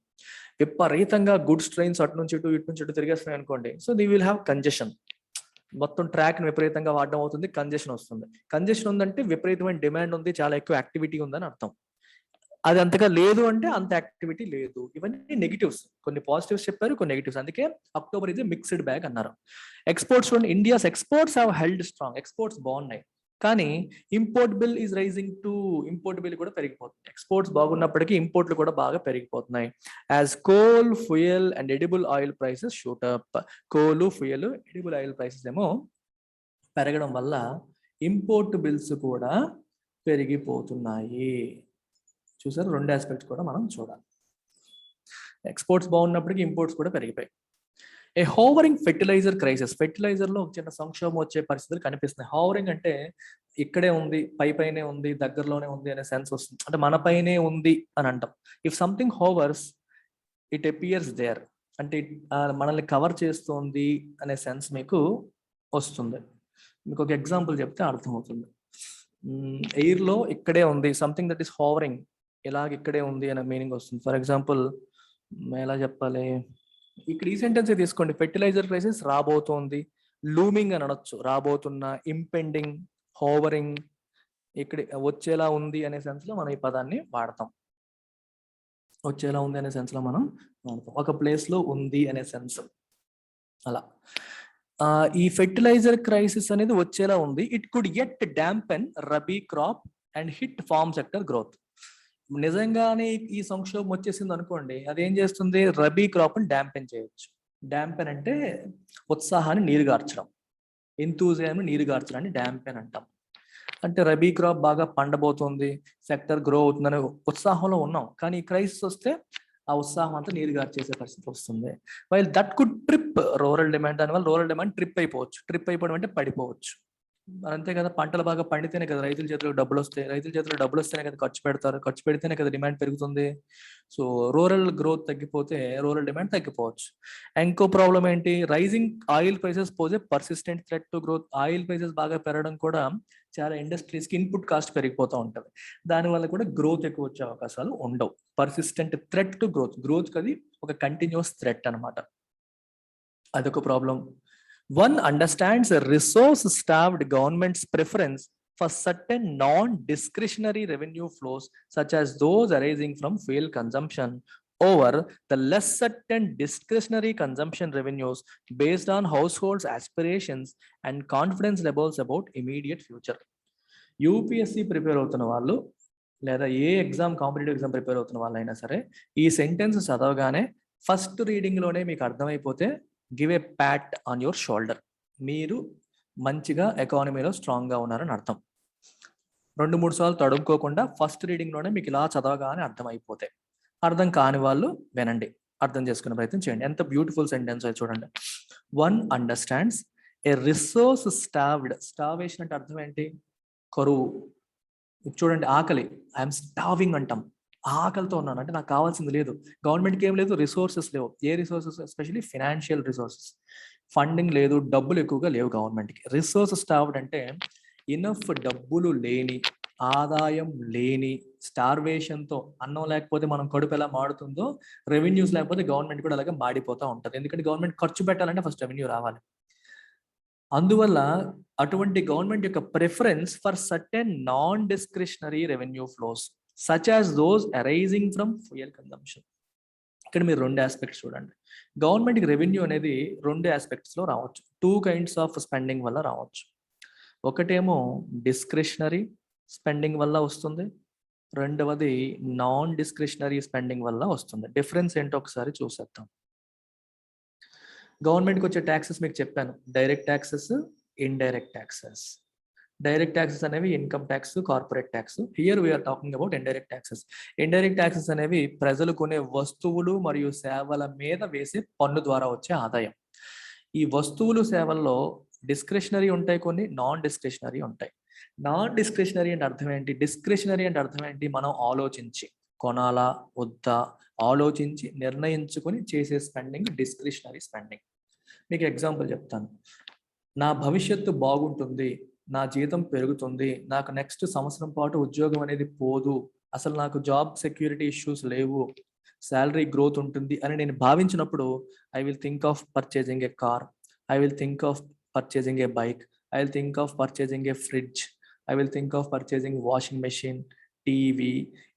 A: విపరీతంగా గుడ్స్ ట్రైన్స్ అటు నుంచి ఇటు తిరిగేస్తున్నాయి అనుకోండి. So the will have congestion. మొత్తం ట్రాక్ ని విపరీతంగా వాడడం అవుతుంది, కంజెషన్ వస్తుంది. కంజెషన్ ఉందంటే విపరీతమైన డిమాండ్ ఉంది, చాలా ఎక్కువ యాక్టివిటీ ఉందని అర్థం. అది అంతగా లేదు అంటే అంత యాక్టివిటీ లేదు. ఇవన్నీ నెగిటివ్స్. కొన్ని పాజిటివ్స్ చెప్పారు, కొన్ని నెగిటివ్స్. అందుకే అక్టోబర్ ఇది మిక్స్డ్ బ్యాగ్ అన్నారు. ఎక్స్పోర్ట్స్ చూడండి, India's exports have held strong. Exports బాగున్నాయి, కానీ import bill is rising too, import bill కూడా పెరిగిపోతుంది. ఎక్స్పోర్ట్స్ బాగున్నప్పటికీ ఇంపోర్ట్లు కూడా బాగా పెరిగిపోతున్నాయి. As coal, fuel and edible oil prices shoot up. Coal, fuel, edible oil prices ఏమో పెరగడం వల్ల ఇంపోర్ట్ బిల్స్ కూడా పెరిగిపోతున్నాయి. చూసారు, రెండు ఆస్పెక్ట్స్ కూడా మనం చూడాలి. ఎక్స్పోర్ట్స్ బాగున్నప్పటికీ ఇంపోర్ట్స్ కూడా పెరిగిపోయాయి. ఏ హోవరింగ్ ఫెర్టిలైజర్ క్రైసిస్. ఫెర్టిలైజర్ లో ఒక చిన్న సంక్షోభం వచ్చే పరిస్థితులు కనిపిస్తున్నాయి. హోవరింగ్ అంటే ఇక్కడే ఉంది, పైనే ఉంది, దగ్గరలోనే ఉంది అనే సెన్స్ వస్తుంది. అంటే మన పైనే ఉంది అని అంటాం. If something hovers it appears there, అంటే మనల్ని కవర్ చేస్తుంది అనే సెన్స్ మీకు వస్తుంది. మీకు ఒక ఎగ్జాంపుల్ చెప్తే అర్థమవుతుంది. ఎయిర్ లో ఇక్కడే ఉంది, సంథింగ్ దట్ ఈస్ హోవరింగ్, ఇలాగ ఇక్కడే ఉంది అనే మీనింగ్ వస్తుంది. ఫర్ ఎగ్జాంపుల్ ఎలా చెప్పాలి, ఇక్కడ ఈ సెంటెన్స్ తీసుకోండి. ఫెర్టిలైజర్ క్రైసిస్ రాబోతోంది, లూమింగ్ అని అనొచ్చు. రాబోతున్న, ఇంపెండింగ్, హోవరింగ్, ఇక్కడ వచ్చేలా ఉంది అనే సెన్స్ లో మనం ఈ పదాన్ని వాడతాం. వచ్చేలా ఉంది అనే సెన్స్ లో మనం వాడతాం. ఒక ప్లేస్ లో ఉంది అనే సెన్స్. అలా ఈ ఫెర్టిలైజర్ క్రైసిస్ అనేది వచ్చేలా ఉంది. It could yet dampen rabi crop and hit farm sector growth. నిజంగానే ఈ సంక్షోభం వచ్చేసింది అనుకోండి, అది ఏం చేస్తుంది, రబీ క్రాప్ ని డాంపెన్ చేయొచ్చు. డాంపెన్ అంటే ఉత్సాహాన్ని నీరుగార్చడం, ఎంతూజియాజం నీరుగార్చడాన్ని డాంపెన్ అంటాం. అంటే రబీ క్రాప్ బాగా పండబోతుంది, సెక్టర్ గ్రో అవుతుందనే ఉత్సాహంలో ఉన్నాం, కానీ ఈ క్రైసిస్ వస్తే ఆ ఉత్సాహం అంతా నీరు గార్చేసే పరిస్థితి వస్తుంది. While that could trip rural demand, దానివల్ల రూరల్ డిమాండ్ ట్రిప్ అయిపోవచ్చు. ట్రిప్ అయిపోవడం అంటే పడిపోవచ్చు. అంతే కదా, పంటలు బాగా పండితేనే కదా రైతుల చేతిలో డబ్బులు వస్తాయి. రైతుల చేతిలో డబ్బులు వస్తేనే కదా ఖర్చు పెడతారు. ఖర్చు పెడితేనే కదా డిమాండ్ పెరుగుతుంది. సో రూరల్ గ్రోత్ తగ్గిపోతే రూరల్ డిమాండ్ తగ్గిపోవచ్చు. ఇంకో ప్రాబ్లం ఏంటి, rising oil prices pose persistent threat to growth. Oil prices బాగా పెరగడం కూడా చాలా ఇండస్ట్రీస్కి ఇన్పుట్ కాస్ట్ పెరిగిపోతూ ఉంటుంది. దానివల్ల కూడా గ్రోత్ ఎక్కువ వచ్చే అవకాశాలు ఉండవు. పర్సిస్టెంట్ థ్రెట్ టు గ్రోత్, గ్రోత్కి అది ఒక కంటిన్యూస్ థ్రెట్ అనమాట. అదొక problem. One understands a resource-starved government's preference for certain non-discretionary revenue flows, such as those arising from fuel consumption, over the less certain discretionary consumption revenues based on households' aspirations and confidence levels about immediate future. UPSC prepare అవుతున్న వాళ్ళు లేదా ఏ exam, competitive exam prepare అవుతున్న వాళ్ళైనా సరే ఈ sentence చదవగానే first రీడింగ్లోనే మీకు అర్థమైపోతే give a pat on your shoulder, మీరు మంచిగా ఎకానమీలో స్ట్రాంగ్గా ఉన్నారని అర్థం. 2-3 సార్లు తడుముకోకుండా ఫస్ట్ రీడింగ్లోనే మీకు ఇలా చదవగానే అర్థం అయిపోతే. అర్థం కాని వాళ్ళు వినండి, అర్థం చేసుకునే ప్రయత్నం చేయండి. ఎంత బ్యూటిఫుల్ సెంటెన్స్ అది చూడండి. వన్ అండర్స్టాండ్స్ ఏ రిసోర్స్ స్టార్వ్డ్. స్టార్వేషన్ అంటే అర్థం ఏంటి, కరువు. చూడండి, ఆకలి, ఐఎమ్ స్టార్వింగ్ అంటాం. ఆకలితో ఉన్నాను అంటే నాకు కావాల్సింది లేదు. గవర్నమెంట్కి ఏం లేదు, రిసోర్సెస్ లేవు. ఏ resources, especially financial resources, funding లేదు, డబ్బులు ఎక్కువగా లేవు గవర్నమెంట్కి. రిసోర్స్ స్టార్వ్డ్ అంటే ఇనఫ్ డబ్బులు లేని, ఆదాయం లేని, స్టార్వేషన్తో, అన్నం లేకపోతే మనం కడుపు ఎలా మాడుతుందో రెవెన్యూస్ లేకపోతే గవర్నమెంట్ కూడా అలాగే మాడిపోతూ ఉంటుంది. ఎందుకంటే గవర్నమెంట్ ఖర్చు పెట్టాలంటే ఫస్ట్ రెవెన్యూ రావాలి. అందువల్ల అటువంటి గవర్నమెంట్ యొక్క preference for certain non discretionary revenue flows such as those arising from fuel consumption. ఇక్కడ మీరు 2 ఆస్పెక్ట్స్ చూడండి. గవర్నమెంట్కి రెవెన్యూ అనేది 2 ఆస్పెక్ట్స్లో రావచ్చు. 2 కైండ్స్ ఆఫ్ స్పెండింగ్ వల్ల రావచ్చు. ఒకటేమో డిస్క్రిషనరీ స్పెండింగ్ వల్ల వస్తుంది, రెండవది నాన్ డిస్క్రిషనరీ స్పెండింగ్ వల్ల వస్తుంది. డిఫరెన్స్ ఏంటో ఒకసారి చూసేద్దాం. గవర్నమెంట్కి వచ్చే ట్యాక్సెస్ మీకు చెప్పాను, direct taxes, indirect taxes. Direct taxes అనేవి income tax, corporate tax. Here we are talking about indirect taxes. Indirect taxes అనేవి ప్రజలు కొనే వస్తువులు మరియు సేవల మీద వేసే పన్ను ద్వారా వచ్చే ఆదాయం. ఈ వస్తువులు సేవల్లో డిస్క్రిషనరీ ఉంటాయి, కొన్ని నాన్ డిస్క్రిషనరీ ఉంటాయి. నాన్ డిస్క్రిషనరీ అంటే అర్థం ఏంటి, డిస్క్రిషనరీ అంటే అర్థం ఏంటి, మనం ఆలోచించి కొనాలా వద్దా ఆలోచించి నిర్ణయించుకొని చేసే స్పెండింగ్ డిస్క్రిషనరీ స్పెండింగ్. మీకు ఎగ్జాంపుల్ చెప్తాను. నా భవిష్యత్తు బాగుంటుంది, నా జీతం పెరుగుతుంది, నాకు నెక్స్ట్ సంవత్సరం పాటు ఉద్యోగం అనేది పోదు, అసలు నాకు జాబ్ సెక్యూరిటీ ఇష్యూస్ లేవు, శాలరీ గ్రోత్ ఉంటుంది అని నేను భావించినప్పుడు I will think of purchasing a car, I will think of purchasing a bike, I will think of purchasing a fridge, I will think of purchasing washing machine, TV,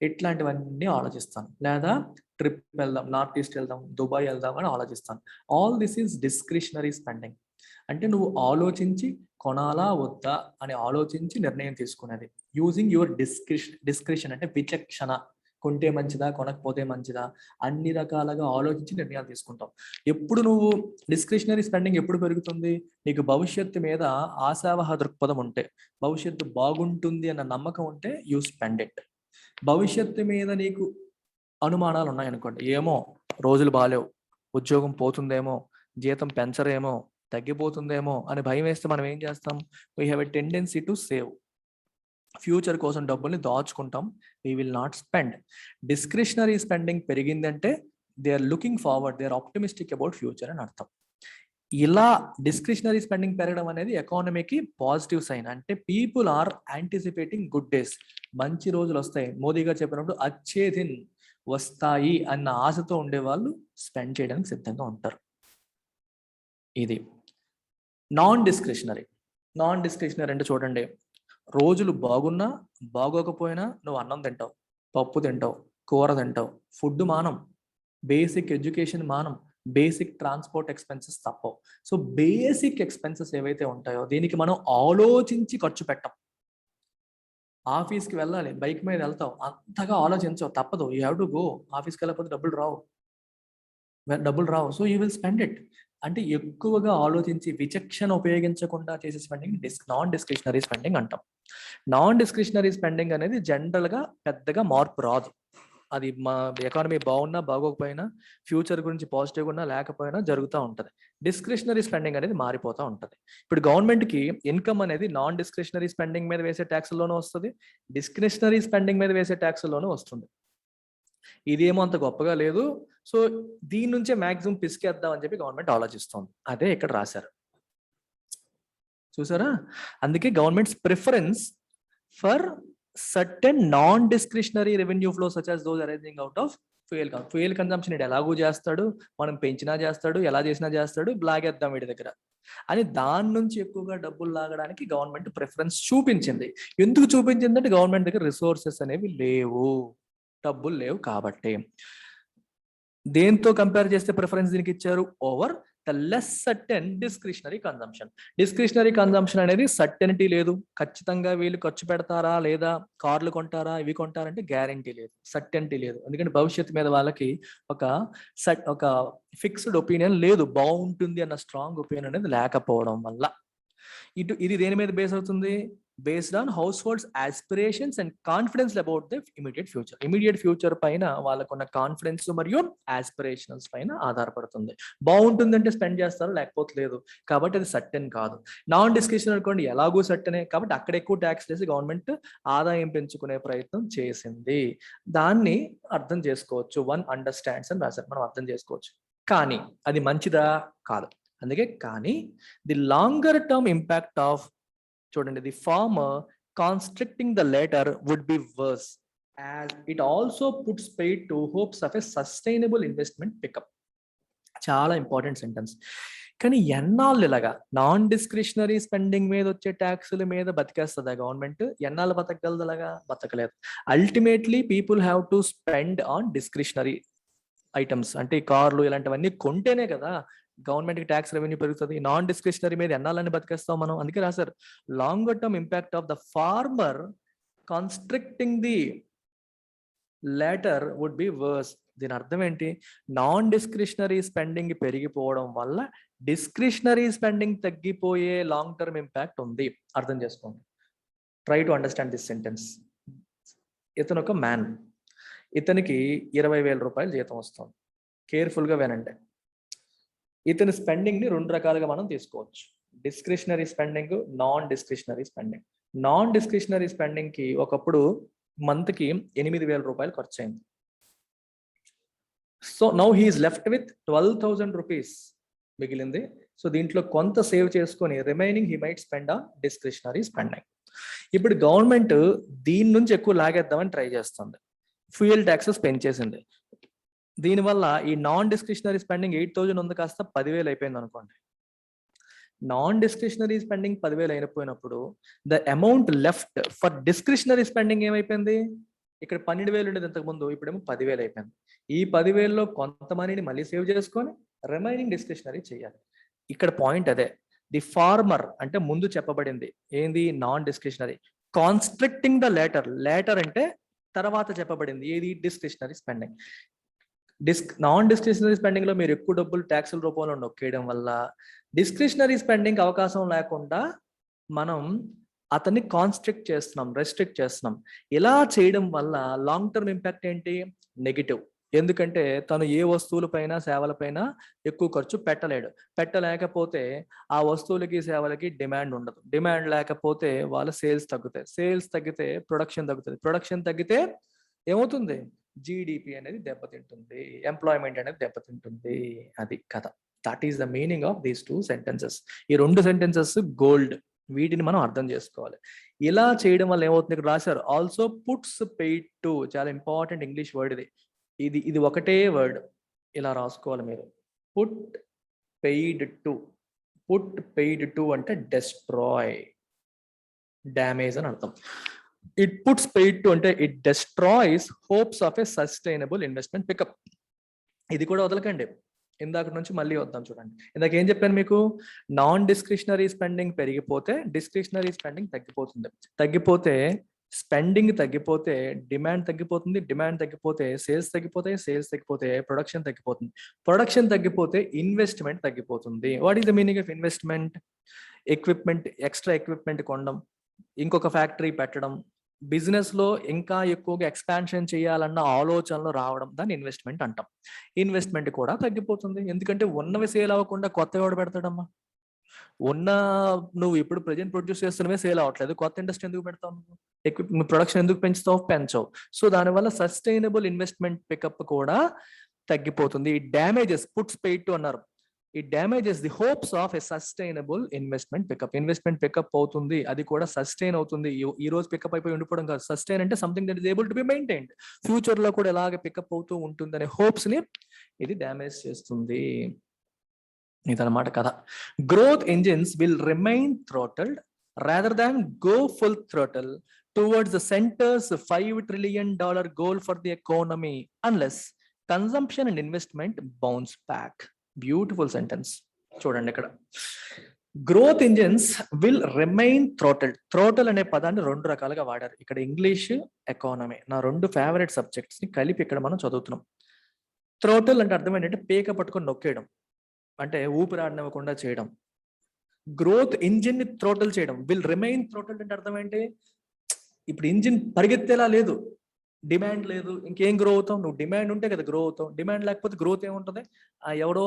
A: ఇట్లాంటివన్నీ ఆలోచిస్తాను. లేదా trip వెళ్దాం, north east వెళ్దాం, Dubai వెళ్దాం అని ఆలోచిస్తాను. All this is discretionary spending. అంటే నువ్వు ఆలోచించి కొనాలా వద్దా అని ఆలోచించి నిర్ణయం తీసుకునేది. యూజింగ్ యువర్ డిస్క్రిషన్ అంటే విచక్షణ. కొంటే మంచిదా, కొనకపోతే మంచిదా, అన్ని రకాలుగా ఆలోచించి నిర్ణయాలు తీసుకుంటాం. ఎప్పుడు నువ్వు డిస్క్రిషనరీ స్పెండింగ్ ఎప్పుడు పెరుగుతుంది, నీకు భవిష్యత్తు మీద ఆశావహ దృక్పథం ఉంటే, భవిష్యత్తు బాగుంటుంది అన్న నమ్మకం ఉంటే యూ స్పెండ్ ఇట్. భవిష్యత్తు మీద నీకు అనుమానాలు ఉన్నాయనుకోండి, ఏమో రోజులు బాలేవు, ఉద్యోగం పోతుందేమో, జీతం పెంచరేమో, తగ్గిపోతుందేమో అని భయం వేస్తే మనం ఏం చేస్తాం, we have a tendency to save. Future కోసం డబ్బుల్ని దాచుకుంటాం, we will not spend. Discretionary spending పెరిగిందంటే they are looking forward, they are optimistic about future అని అర్థం. ఇలా డిస్క్రిషనరీ స్పెండింగ్ పెరగడం అనేది ఎకానమీకి పాజిటివ్ సైన్. అంటే people are anticipating good days, మంచి రోజులు వస్తాయి. మోదీ గారు చెప్పినప్పుడు అచ్చే దిన్ వస్తాయి అన్న ఆశతో ఉండే వాళ్ళు స్పెండ్ చేయడానికి సిద్ధంగా ఉంటారు. ఇది నాన్ డిస్క్రిషనరీ. నాన్ డిస్క్రిషనరీ అంటే చూడండి, రోజులు బాగున్నా బాగోకపోయినా నువ్వు అన్నం తింటావు, పప్పు తింటావు, కూర తింటావు, ఫుడ్ మానం, బేసిక్ ఎడ్యుకేషన్ మానం, బేసిక్ ట్రాన్స్పోర్ట్ ఎక్స్పెన్సెస్ తప్పవు. సో బేసిక్ ఎక్స్పెన్సెస్ ఏవైతే ఉంటాయో దీనికి మనం ఆలోచించి ఖర్చు పెట్టం. ఆఫీస్కి వెళ్ళాలి, బైక్ మీద వెళ్తావు, అంతగా ఆలోచించవు, తప్పదు, యూ హ్యావ్ టు గో. ఆఫీస్కి వెళ్ళకపోతే డబ్బులు రావు, so you will spend it. అంటే ఎక్కువగా ఆలోచించి విచక్షణ ఉపయోగించకుండా చేసే స్పెండింగ్ నాన్ డిస్క్రిషనరీ స్పెండింగ్ అంటాం. నాన్ డిస్క్రిషనరీ స్పెండింగ్ అనేది జనరల్గా పెద్దగా మార్పు రాదు. అది మా ఎకానమీ బాగున్నా బాగోకపోయినా, ఫ్యూచర్ గురించి పాజిటివ్గా ఉన్నా లేకపోయినా జరుగుతూ ఉంటుంది. డిస్క్రిషనరీ స్పెండింగ్ అనేది మారిపోతూ ఉంటుంది. ఇప్పుడు గవర్నమెంట్కి ఇన్కమ్ అనేది నాన్ డిస్క్రిషనరీ స్పెండింగ్ మీద వేసే ట్యాక్స్లోనూ వస్తుంది, డిస్క్రిషనరీ స్పెండింగ్ మీద వేసే ట్యాక్స్లోనూ వస్తుంది. ఇదేమో అంత గొప్పగా లేదు, సో దీని నుంచే మ్యాక్సిమం పిసికేద్దాం అని చెప్పి గవర్నమెంట్ ఆలోచిస్తుంది. అదే ఇక్కడ రాశారు, చూసారా? అందుకే governments preference for certain non discretionary revenue flow such as those arising out of fuel consumption ఇటు ఎలాగూ చేస్తాడు, మనం పెంచినా చేస్తాడు, ఎలా చేసినా చేస్తాడు, లాగేద్దాం వీడి దగ్గర అని దాని నుంచి ఎక్కువగా డబ్బులు లాగడానికి గవర్నమెంట్ ప్రిఫరెన్స్ చూపించింది. ఎందుకు చూపించిందంటే గవర్నమెంట్ దగ్గర రిసోర్సెస్ అనేవి లేవు, డబ్బులు లేవు కాబట్టి. దేంతో కంపేర్ చేస్తే ప్రిఫరెన్స్ దీనికి ఇచ్చారు? Over the less certain discretionary consumption. Discretionary consumption అనేది సర్టెనిటీ లేదు, ఖచ్చితంగా వీళ్ళు ఖర్చు పెడతారా లేదా, కార్లు కొంటారా ఇవి కొంటారంటే గ్యారంటీ లేదు, సర్టెనిటీ లేదు. ఎందుకంటే భవిష్యత్తు మీద వాళ్ళకి ఒక ఫిక్స్డ్ ఒపీనియన్ లేదు, బాగుంటుంది అన్న స్ట్రాంగ్ ఒపీనియన్ అనేది లేకపోవడం వల్ల. ఇది దేని మీద బేస్ అవుతుంది? Based on house holds aspirations and confidence about the immediate future. Immediate future పైన వాళ్ళకున్న కాన్ఫిడెన్స్ మరియు ఆస్పిరేషన్స్ పైన ఆధారపడుతుంది. బాగుంటుందంటే స్పెండ్ చేస్తారు, లేకపోతే లేదు. కాబట్టి అది సర్టెన్ కాదు. నాన్ డిస్క్రిషనరీ అనుకోండి, ఎలాగూ సర్టెనే, కాబట్టి అక్కడ ఎక్కువ ట్యాక్స్ వేసి గవర్నమెంట్ ఆదాయం పెంచుకునే ప్రయత్నం చేసింది. దాన్ని అర్థం చేసుకోవచ్చు. వన్ అండర్స్టాండ్స్ అని రాశారు, మనం అర్థం చేసుకోవచ్చు. కానీ అది మంచిదా? కాదు. అందుకే కానీ the longer term impact of, చూడండి, the former constricting the latter would be worse as it also puts paid to hopes of a sustainable investment pickup. చాలా ఇంపార్టెంట్ సెంటెన్స్. కానీ ఎన్నాళ్ళు ఇలాగా నాన్ డిస్క్రిషనరీ స్పెండింగ్ మీద వచ్చే ట్యాక్సుల మీద బతికేస్తుందా గవర్నమెంట్? ఎన్నాళ్ళు బతకగలదు? అలాగా బతకలేదు. Ultimately people have to spend on discretionary items. అంటే కార్లు ఇలాంటివన్నీ కొంటేనే కదా గవర్నమెంట్ కి ట్యాక్స్ రెవెన్యూ పెరుగుతుంది. నాన్ డిస్క్రిషనరీ మీద ఎన్నాళ్ళని బతికేస్తాం మనం? అందుకే రాశారు, longer term impact of the former constricting the latter would be worse. దీని అర్థం ఏంటి? నాన్ డిస్క్రిషనరీ స్పెండింగ్ పెరిగిపోవడం వల్ల డిస్క్రిషనరీ స్పెండింగ్ తగ్గిపోయే లాంగ్ టర్మ్ ఇంపాక్ట్ ఉంది. అర్థం చేసుకోండి. Try to understand this sentence. ఇతను ఒక మ్యాన్, ఇతనికి 20,000 రూపాయలు జీతం వస్తుంది. కేర్ఫుల్గా వినండి. ఇతని స్పెండింగ్ ని 2 రకాలుగా మనం తీసుకోవచ్చు: discretionary spending, non discretionary spending. Non discretionary spending కి ఒకప్పుడు మంత్ కి 8,000 రూపాయలు ఖర్చు అయింది. So now he's left with 12,000 rupees మిగిలింది. సో దీంట్లో కొంత సేవ్ చేసుకొని remaining he might spend on discretionary spending. ఇప్పుడు గవర్నమెంట్ దీని నుంచి ఎక్కువ లాగేద్దామని ట్రై చేస్తుంది, ఫ్యూయల్ ట్యాక్సెస్ పెంచేసింది. దీనివల్ల ఈ నాన్ డిస్క్రిషనరీ స్పెండింగ్ 8,000 ఉంది కాస్త 10,000 అయిపోయింది అనుకోండి. నాన్ డిస్క్రిషనరీ స్పెండింగ్ 10,000 అయిపోయినప్పుడు the amount left for discretionary spending ఏమైపోయింది? ఇక్కడ 12,000 ఉండేది ఇంతకు ముందు, ఇప్పుడేమో 10,000 అయిపోయింది. ఈ 10,000లో కొంత మనీని మళ్ళీ సేవ్ చేసుకొని రిమైనింగ్ డిస్క్రిషనరీ చేయాలి. ఇక్కడ పాయింట్ అదే. ది ఫార్మర్ అంటే ముందు చెప్పబడింది ఏంది? Non discretionary. Constricting the latter అంటే తర్వాత చెప్పబడింది ఏది? Discretionary spending. Non discretionary spending లో మీరు ఎక్కువ డబ్బులు ట్యాక్సుల రూపంలో నొక్కేయడం వల్ల డిస్క్రిషనరీ స్పెండింగ్ అవకాశం లేకుండా మనం అతన్ని కాన్స్ట్రిక్ట్ చేస్తున్నాం, రెస్ట్రిక్ట్ చేస్తున్నాం. ఇలా చేయడం వల్ల లాంగ్ టర్మ్ ఇంపాక్ట్ ఏంటి? నెగిటివ్. ఎందుకంటే తను ఏ వస్తువులపైన సేవలపైన ఎక్కువ ఖర్చు పెట్టలేకపోతే ఆ వస్తువులకి సేవలకి డిమాండ్ ఉండదు. డిమాండ్ లేకపోతే వాళ్ళ సేల్స్ తగ్గుతాయి. సేల్స్ తగ్గితే ప్రొడక్షన్ తగ్గుతుంది. ప్రొడక్షన్ తగ్గితే ఏమవుతుంది? జీడిపి అనేది దెబ్బతింటుంది, ఎంప్లాయ్మెంట్ అనేది దెబ్బతింటుంది. అది కథ. That is the meaning of these 2 sentences. ఈ 2 sentences గోల్డ్. వీటిని మనం అర్థం చేసుకోవాలి. ఇలా చేయడం వల్ల ఏమవుతుంది? ఇక్కడ రాశారు, ఆల్సో పుట్స్ పెయిడ్ టు. చాలా ఇంపార్టెంట్ ఇంగ్లీష్ వర్డ్ ఇది ఒకటే వర్డ్ ఇలా రాసుకోవాలి మీరు. Put paid to. Put paid to అంటే డెస్ట్రాయ్, డ్యామేజ్ అని అర్థం. ఇట్ పుట్స్ పెయిడ్ టు అంటే it destroys hopes of a sustainable investment pickup. ఇది కూడా వదలకండి, ఇందాక నుంచి మళ్ళీ వద్దాం. చూడండి, ఇందాక ఏం చెప్పాను మీకు? నాన్ డిస్క్రిషనరీ స్పెండింగ్ పెరిగిపోతే డిస్క్రిషనరీ స్పెండింగ్ తగ్గిపోతుంది. తగ్గిపోతే స్పెండింగ్ తగ్గిపోతే డిమాండ్ తగ్గిపోతుంది. డిమాండ్ తగ్గిపోతే సేల్స్ తగ్గిపోతాయి. సేల్స్ తగ్గిపోతే ప్రొడక్షన్ తగ్గిపోతుంది. ప్రొడక్షన్ తగ్గిపోతే ఇన్వెస్ట్మెంట్ తగ్గిపోతుంది. What is the meaning of investment? Equipment, extra equipment కొనడం, ఇంకొక ఫ్యాక్టరీ పెట్టడం, బిజినెస్ లో ఇంకా ఎక్కువగా ఎక్స్పాన్షన్ చేయాలన్న ఆలోచనలు రావడం దాన్ని ఇన్వెస్ట్మెంట్ అంటాం. ఇన్వెస్ట్మెంట్ కూడా తగ్గిపోతుంది, ఎందుకంటే ఉన్నవి సేల్ అవ్వకుండా కొత్త ఎవడు పెడతాడమ్మా? ఉన్న నువ్వు ఇప్పుడు ప్రజెంట్ ప్రొడ్యూస్ చేస్తున్నవే సేల్ అవ్వట్లేదు, కొత్త ఇండస్ట్రీ ఎందుకు పెడతావు? నువ్వు ప్రొడక్షన్ ఎందుకు పెంచుతావు? పెంచవు. సో దానివల్ల సస్టైనబుల్ ఇన్వెస్ట్మెంట్ పికప్ కూడా తగ్గిపోతుంది. ఈ డ్యామేజెస్ పుట్స్ పెయిడ్ టు అన్నారు, ఈ damages the hopes of a sustainable investment pickup. Investment pickup అవుతుంది, అది కూడా సస్టైన్ అవుతుంది. ఈ రోజు పికప్ అయిపోయి ఉండిపోవడం కాదు. సస్టైన్ అంటే something that is able to be maintained, future లో కూడా ఎలాగ పికప్ అవుతూ ఉంటుంది అనే హోప్స్ ని ఇది డ్యామేజ్ చేస్తుంది. ఇదన్నమాట కథ. Growth engines will remain throttled rather than go full throttle towards the center's $5 trillion goal for the economy unless consumption and investment bounce back. Beautiful sentence చూడండి ఇక్కడ. Growth engines will remain throttled. Throttle అనే పదాన్ని రెండు రకాలుగా వాడారు ఇక్కడ, English, economy, నా రెండు ఫేవరెట్ సబ్జెక్ట్స్ ని కలిపి ఇక్కడ మనం చదువుతున్నాం. థ్రోటల్ అంటే అర్థం ఏంటంటే పేక పట్టుకొని నొక్కేయడం, అంటే ఊపిరాడనివ్వకుండా చేయడం. గ్రోత్ ఇంజిన్ ని థ్రోటల్ చేయడం. విల్ రిమైన్ థ్రోటల్డ్ అంటే అర్థం ఏంటి? ఇప్పుడు ఇంజిన్ పరిగెత్తేలా లేదు, డిమాండ్ లేదు, ఇంకేం గ్రో అవుతావు? నువ్వు డిమాండ్ ఉంటే కదా గ్రో అవుతావు. డిమాండ్ లేకపోతే గ్రోత్ ఏముంటుంది? ఎవడో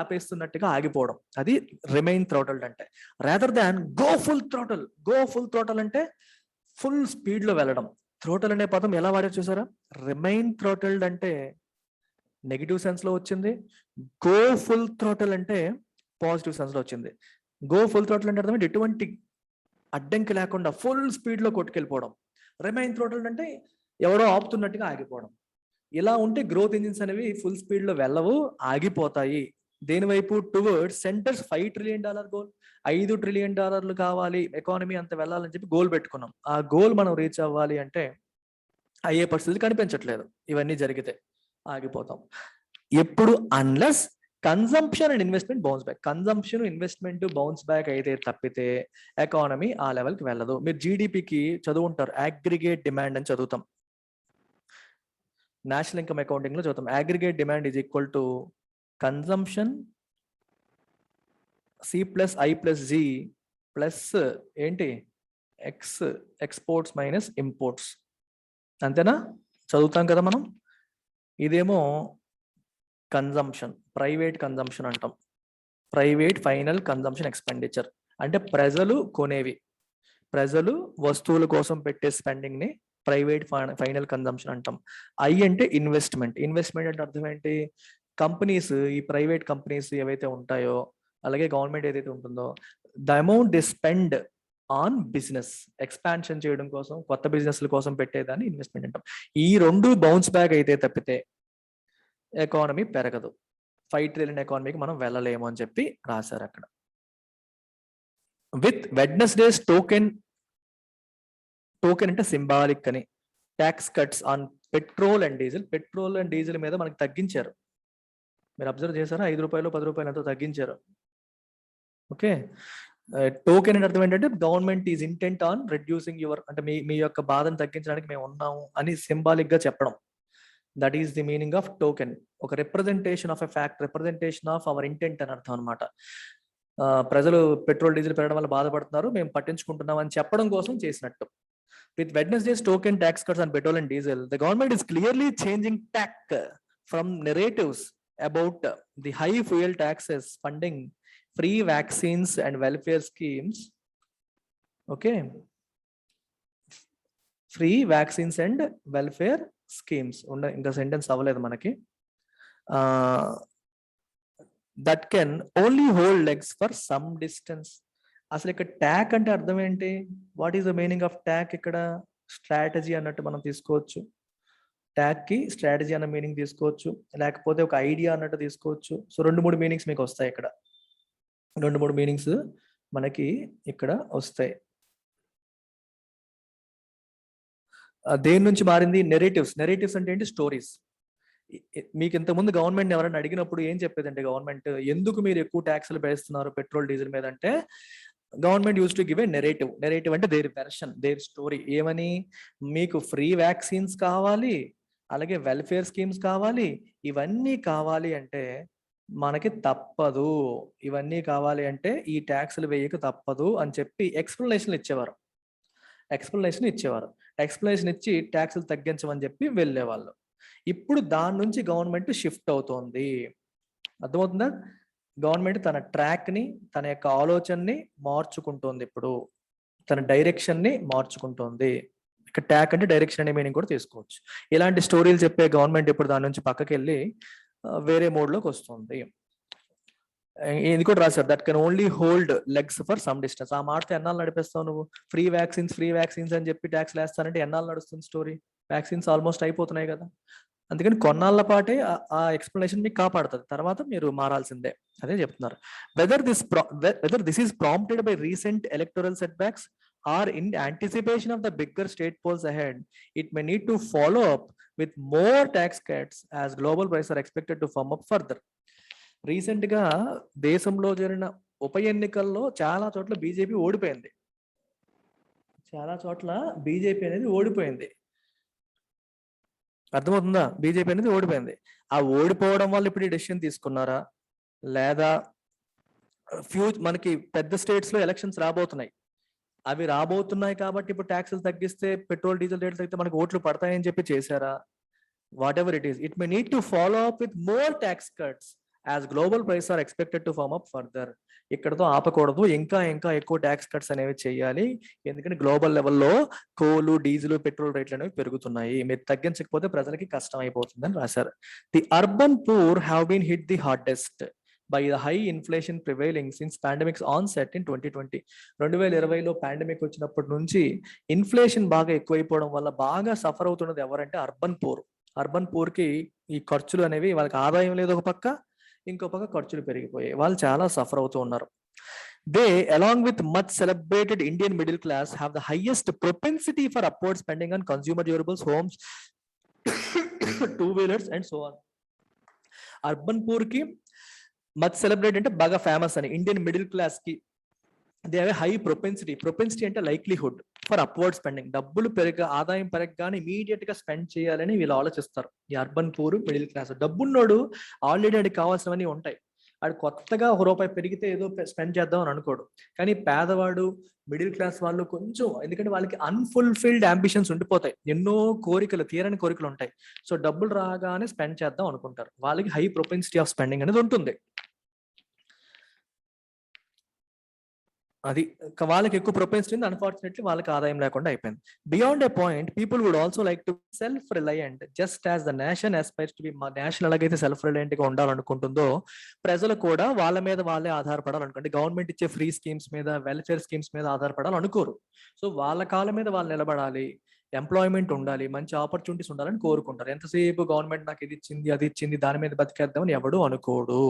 A: ఆపేస్తున్నట్టుగా ఆగిపోవడం, అది రిమైన్ థ్రోటల్డ్ అంటే. Rather than go full throttle. Go full throttle అంటే ఫుల్ స్పీడ్ లో వెళ్ళడం. థ్రోటల్ అనే పదం ఎలా వాడారు చూసారా? రిమైన్ థ్రోటల్డ్ అంటే నెగిటివ్ సెన్స్ లో వచ్చింది, గో ఫుల్ థ్రోటల్ అంటే పాజిటివ్ సెన్స్ లో వచ్చింది. గో ఫుల్ థ్రోటల్ అంటే అర్థం ఎటువంటి అడ్డంకి లేకుండా ఫుల్ స్పీడ్ లో కొట్టుకెళ్ళిపోవడం. రిమైన్ థ్రోటల్ అంటే ఎవడో ఆపుతున్నట్టుగా ఆగిపోవడం. ఇలా ఉంటే గ్రోత్ ఇంజిన్స్ అనేవి ఫుల్ స్పీడ్ లో వెళ్ళవు, ఆగిపోతాయి. దేని వైపు? Towards centres $5 trillion goal. $5 trillion కావాలి, ఎకానమీ అంత వెళ్ళాలని చెప్పి గోల్ పెట్టుకున్నాం. ఆ గోల్ మనం రీచ్ అవ్వాలి అంటే అయ్యే పరిస్థితులు కనిపించట్లేదు. ఇవన్నీ జరిగితే ఆగిపోతాం. ఎప్పుడు? Unless consumption and investment bounce back. Consumption, investment bounce back అయితే తప్పితే ఎకానమీ ఆ లెవెల్కి వెళ్ళదు. మీరు జీడిపికి చదువుంటారు, అగ్రిగేట్ డిమాండ్ అని చదువుతాం. నేషనల్ ఇన్కమ్ అకౌంటింగ్ లో చదువుతాం. Aggregate demand is equal to consumption C+I+G plus ఏంటి? Exports minus imports. అంతేనా? చదువుతాం కదా మనం. ఇదేమో కన్జంప్షన్, ప్రైవేట్ కన్జంప్షన్ అంటాం. ప్రైవేట్ ఫైనల్ కన్జంప్షన్ ఎక్స్పెండిచర్ అంటే ప్రజలు కొనేవి, ప్రజలు వస్తువుల కోసం పెట్టే స్పెండింగ్ ని ప్రైవేట్ ఫైనల్ కన్జంప్షన్ అంటాం. ఐ అంటే ఇన్వెస్ట్మెంట్. ఇన్వెస్ట్మెంట్ అంటే అర్థం ఏంటి? కంపెనీస్, ఈ ప్రైవేట్ కంపెనీస్ ఏవైతే ఉంటాయో, అలాగే గవర్నమెంట్ ఏదైతే ఉంటుందో, the amount they spend on business, expansion చేయడం కోసం, కొత్త బిజినెస్ల కోసం పెట్టేదాన్ని ఇన్వెస్ట్మెంట్ అంటాం. ఈ రెండు బౌన్స్ బ్యాక్ అయితే తప్పితే ఎకానమీ పెరగదు. $5 trillion ఎకానమీకి మనం వెళ్ళలేము అని చెప్పి రాశారు అక్కడ. విత్ వెడ్నెస్డేస్ టోకెన్ అంటే సింబాలిక్ అని, tax cuts on petrol and diesel. Petrol and diesel మీద మనకి తగ్గించారు. మీరు అబ్జర్వ్ చేశారా? ₹5, ₹10 ఎంతో తగ్గించారు. ఓకే. టోకెన్ అంటే అర్థం ఏంటంటే government is intent on reducing your, అంటే మీ యొక్క బాధను తగ్గించడానికి మేము ఉన్నాము అని సింబాలిక్ గా చెప్పడం. That is the meaning of token. ఒక representation of a fact, representation of our intent అని అర్థం అనమాట. ప్రజలు పెట్రోల్ డీజిల్ పెరగడం వల్ల బాధపడుతున్నారు, మేము పట్టించుకుంటున్నాం అని చెప్పడం కోసం చేసినట్టు. With Wednesday's token tax cuts on petrol and diesel, the government is clearly changing tack from narratives about the high fuel taxes funding free vaccines and welfare schemes. Okay, free vaccines and welfare schemes. ఇంకా sentence అవ్వలేదు మనకి. That can only hold legs for some distance. అసలు ఇక్కడ tack అంటే అర్థం ఏంటి? What is the meaning of tack? ఇక్కడ strategy అన్నట్టు మనం తీసుకోవచ్చు. ట్యాక్ కి స్ట్రాటజీ అన్న మీనింగ్ తీసుకోవచ్చు, లేకపోతే ఒక ఐడియా అన్నట్టు తీసుకోవచ్చు. సో 2-3 మీనింగ్స్ మీకు వస్తాయి ఇక్కడ. 2-3 మీనింగ్స్ మనకి ఇక్కడ వస్తాయి. దేని నుంచి మారింది? నెరేటివ్స్. నెరేటివ్స్ అంటే ఏంటి? స్టోరీస్. మీకు ఇంతకుముందు గవర్నమెంట్ ఎవరైనా అడిగినప్పుడు ఏం చెప్పేదంటే గవర్నమెంట్, ఎందుకు మీరు ఎక్కువ ట్యాక్స్లు వేస్తున్నారు పెట్రోల్ డీజిల్ మీద అంటే, government use to give a narrative. Narrative అంటే దేర్ వెర్షన్, దేర్ స్టోరీ. ఏమని? మీకు ఫ్రీ వ్యాక్సిన్స్ కావాలి, అలాగే వెల్ఫేర్ స్కీమ్స్ కావాలి, ఇవన్నీ కావాలి అంటే మనకి తప్పదు, ఇవన్నీ కావాలి అంటే ఈ ట్యాక్స్లు వేయక తప్పదు అని చెప్పి ఎక్స్ప్లెనేషన్లు ఇచ్చేవారు. ఎక్స్ప్లెనేషన్ ఇచ్చేవారు. ఎక్స్ప్లెనేషన్ ఇచ్చి ట్యాక్సులు తగ్గించమని చెప్పి వెళ్ళేవాళ్ళు. ఇప్పుడు దాని నుంచి గవర్నమెంట్ షిఫ్ట్ అవుతోంది. అర్థమవుతుందా? గవర్నమెంట్ తన ట్రాక్ని, తన యొక్క ఆలోచనని మార్చుకుంటోంది. ఇప్పుడు తన డైరెక్షన్ని మార్చుకుంటోంది. ఇక్కడ ట్యాక్ అంటే డైరెక్షన్ అనే మీనింగ్ కూడా తీసుకోవచ్చు. ఇలాంటి స్టోరీలు చెప్పే గవర్నమెంట్ ఇప్పుడు దాని నుంచి పక్కకి వెళ్ళి వేరే మోడ్లోకి వస్తుంది. ఇది కూడా రాశారు, that can only hold legs for some distance. ఆ మాటతో ఎన్నాళ్ళు నడిపిస్తావు నువ్వు? ఫ్రీ వ్యాక్సిన్స్ అని చెప్పి ట్యాక్స్ వేస్తానంటే ఎన్నాళ్ళు నడుస్తుంది స్టోరీ? వ్యాక్సిన్స్ ఆల్మోస్ట్ అయిపోతున్నాయి కదా. అందుకని కొన్నాళ్ళ పాటే ఆ ఎక్స్ప్లెనేషన్ మీకు కాపాడుతుంది, తర్వాత మీరు మారాల్సిందే. అదే చెప్తున్నారు. Whether this is prompted by recent electoral setbacks or in anticipation of the bigger state polls ahead, it may need to follow up with more tax cuts as global prices are expected to firm up further. Recent గా దేశంలో జరిగిన ఉప ఎన్నికల్లో చాలా చోట్ల BJP ఓడిపోయింది. అనేది ఓడిపోయింది. అర్థమవుతుందా? బీజేపీ అనేది ఓడిపోయింది. ఆ ఓడిపోవడం వల్ల ఇప్పుడు ఈ డెసిషన్ తీసుకున్నారా, లేదా మనకి పెద్ద స్టేట్స్ లో ఎలక్షన్స్ రాబోతున్నాయి, అవి రాబోతున్నాయి కాబట్టి ఇప్పుడు ట్యాక్సులు తగ్గిస్తే పెట్రోల్ డీజిల్ రేట్లు తగ్గితే మనకి ఓట్లు పడతాయని చెప్పి చేశారా? Whatever it is, it may need to follow up with more tax cuts as global price are expected to firm up further. ఇక్కడతో ఆపకూడదు, ఇంకా ఎక్కువ ట్యాక్స్ కట్స్ అనేవి చేయాలి. ఎందుకంటే గ్లోబల్ లెవెల్లో కోలు, డీజిల్, పెట్రోల్ రేట్లు అనేవి పెరుగుతున్నాయి. మీరు తగ్గించకపోతే ప్రజలకి కష్టం అయిపోతుందని రాశారు. The urban poor have been hit the hardest by the high inflation prevailing since pandemic's onset in 2020. 2020లో pandemic వచ్చినప్పటి నుంచి ఇన్ఫ్లేషన్ బాగా ఎక్కువైపోవడం వల్ల బాగా సఫర్ అవుతున్నది ఎవరంటే అర్బన్ పూర్. అర్బన్ పూర్కి ఈ ఖర్చులు అనేవి, వాళ్ళకి ఆదాయం లేదు ఒక పక్క, ఇంకో పక్క ఖర్చులు పెరిగిపోయాయి, వాళ్ళు చాలా సఫర్ అవుతూ ఉన్నారు. They, along with much celebrated Indian middle class, have the highest propensity for upward spending on consumer durables, homes, two-wheelers and so on. Urban పూర్కి మచ్ సెలబ్రేట్ అంటే బాగా ఫేమస్ అని, ఇండియన్ మిడిల్ క్లాస్ కి they have high propensity అంటే likelihood for upward spending. డబ్బులు ఆదాయం పెరగగానే immediate గా spend చేయాలని వీళ్ళు ఆలోచిస్తారు. ఈ అర్బన్ పూర్, మిడిల్ క్లాస్. డబ్బున్నోడు ఆల్రెడీ వాడికి కావాల్సినవన్నీ ఉంటాయి, వాడు కొత్తగా ₹1 పెరిగితే ఏదో స్పెండ్ చేద్దాం అని అనుకోడు. కానీ పేదవాడు, మిడిల్ క్లాస్ వాళ్ళు కొంచెం, ఎందుకంటే వాళ్ళకి అన్ఫుల్ఫిల్డ్ అంబిషన్స్ ఉండిపోతాయి, ఎన్నో కోరికలు, తీరని కోరికలు ఉంటాయి. సో డబ్బులు రాగానే స్పెండ్ చేద్దాం అనుకుంటారు, వాళ్ళకి హై ప్రొపెన్సిటీ ఆఫ్ స్పెండింగ్ అనేది ఉంటుంది. అది వాళ్ళకి ఎక్కువ ప్రొపెన్సిటీ ఉంది. అన్ఫార్చునేట్లీ వాళ్ళకి ఆదాయం లేకుండా అయిపోయింది. Beyond a point people would also like to self reliant just as the nation aspires to be. Nation ఎలాగైతే సెల్ఫ్ రిలయంట్ గా ఉండాలనుకుంటుందో, ప్రజలు కూడా వాళ్ళ మీద వాళ్ళే ఆధారపడాలనుకోండి. గవర్నమెంట్ ఇచ్చే ఫ్రీ స్కీమ్స్ మీద, వెల్ఫేర్ స్కీమ్స్ మీద ఆధారపడాలనుకోరు. సో వాళ్ళ కాళ్ళ మీద వాళ్ళు నిలబడాలి, ఎంప్లాయ్మెంట్ ఉండాలి, మంచి ఆపర్చునిటీస్ ఉండాలని కోరుకుంటారు. ఎంతసేపు గవర్నమెంట్ నాకు ఇది ఇచ్చింది, అది ఇచ్చింది, దాని మీద బతికేద్దామని ఎవడు అనుకోడు.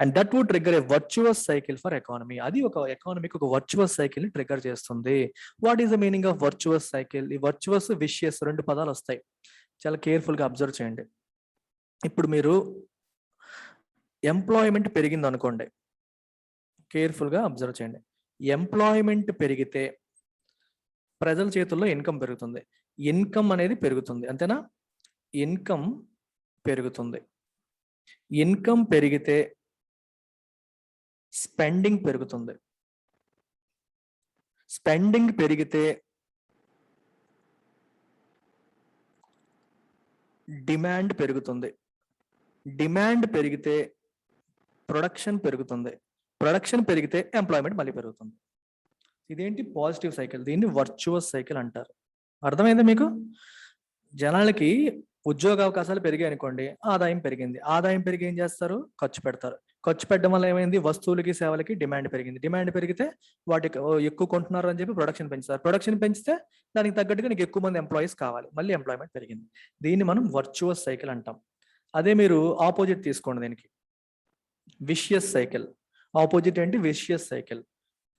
A: And that would trigger a virtuous cycle for economy. అది ఒక ఎకానమీకి ఒక వర్చువస్ సైకిల్ ని ట్రిగ్గర్ చేస్తుంది. What is the meaning of virtuous cycle? ఈ వర్చువస్, విషియస్ 2 పదాలు వస్తాయి, చాలా కేర్ఫుల్ గా అబ్జర్వ్ చేయండి. ఇప్పుడు మీరు ఎంప్లాయ్మెంట్ పెరిగింది అనుకోండి, కేర్ఫుల్ గా అబ్జర్వ్ చేయండి. ఎంప్లాయ్మెంట్ పెరిగితే ప్రజల చేతుల్లో ఇన్కమ్ పెరుగుతుంది, ఇన్కమ్ అనేది పెరుగుతుంది, అంతేనా? ఇన్కమ్ పెరుగుతుంది. ఇన్కమ్ పెరిగితే స్పెండింగ్ పెరుగుతుంది, స్పెండింగ్ పెరిగితే డిమాండ్ పెరుగుతుంది, డిమాండ్ పెరిగితే ప్రొడక్షన్ పెరుగుతుంది, ప్రొడక్షన్ పెరిగితే ఎంప్లాయ్మెంట్ మళ్ళీ పెరుగుతుంది. ఇదేంటి? Positive cycle. దీన్ని వర్చువస్ సైకిల్ అంటారు. అర్థమైందా మీకు? జనాలకి ఉద్యోగ అవకాశాలు పెరిగాయి అనుకోండి, ఆదాయం పెరిగింది, ఆదాయం పెరిగి ఏం చేస్తారు? ఖర్చు పెడతారు. ఖర్చు పెట్టడం వల్ల ఏమైంది? వస్తువులకి, సేవలకి డిమాండ్ పెరిగింది, డిమాండ్ పెరిగితే వాటికి ఎక్కువ కొంటున్నారు అని చెప్పి ప్రొడక్షన్ పెంచుతారు, ప్రొడక్షన్ పెంచితే దానికి తగ్గట్టుగా నీకు ఎక్కువ మంది ఎంప్లాయీస్ కావాలి, మళ్ళీ ఎంప్లాయ్మెంట్ పెరిగింది. దీన్ని మనం వర్చువస్ సైకిల్ అంటాం. అదే మీరు ఆపోజిట్ తీసుకోండి, దీనికి విషియస్ సైకిల్. ఆపోజిట్ ఏంటి? Vicious cycle.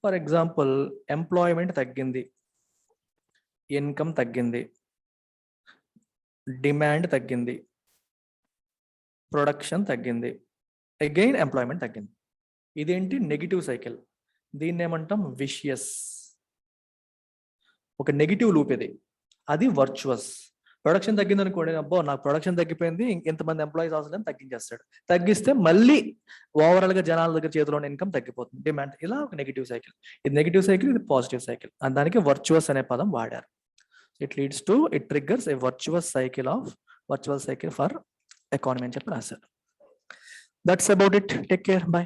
A: For example, employment తగ్గింది, ఇన్కమ్ తగ్గింది, డిమాండ్ తగ్గింది, ప్రొడక్షన్ తగ్గింది, అగైన్ ఎంప్లాయ్మెంట్ తగ్గింది. ఇదేంటి? Negative cycle. దీన్ని ఏమంటాం? విషియస్. ఒక నెగిటివ్ లూప్ ఇది, అది వర్చువస్. ప్రొడక్షన్ తగ్గింది అనుకోండి, అబ్బో నాకు ప్రొడక్షన్ తగ్గిపోయింది, ఇంతమంది ఎంప్లాయీస్ అవసరం తగ్గించేస్తాడు. తగ్గిస్తే మళ్ళీ ఓవరాల్ గా జనాల దగ్గర చేతిలో ఇన్కమ్ తగ్గిపోతుంది, డిమాండ్. ఇలా ఒక నెగిటివ్ సైకిల్. ఇది నెగిటివ్ సైకిల్, ఇది పాజిటివ్ సైకిల్. దానికి వర్చువస్ అనే పదం వాడారు. It triggers A virtuous cycle for economy అని చెప్పి రాశారు. That's about it. Take care. By.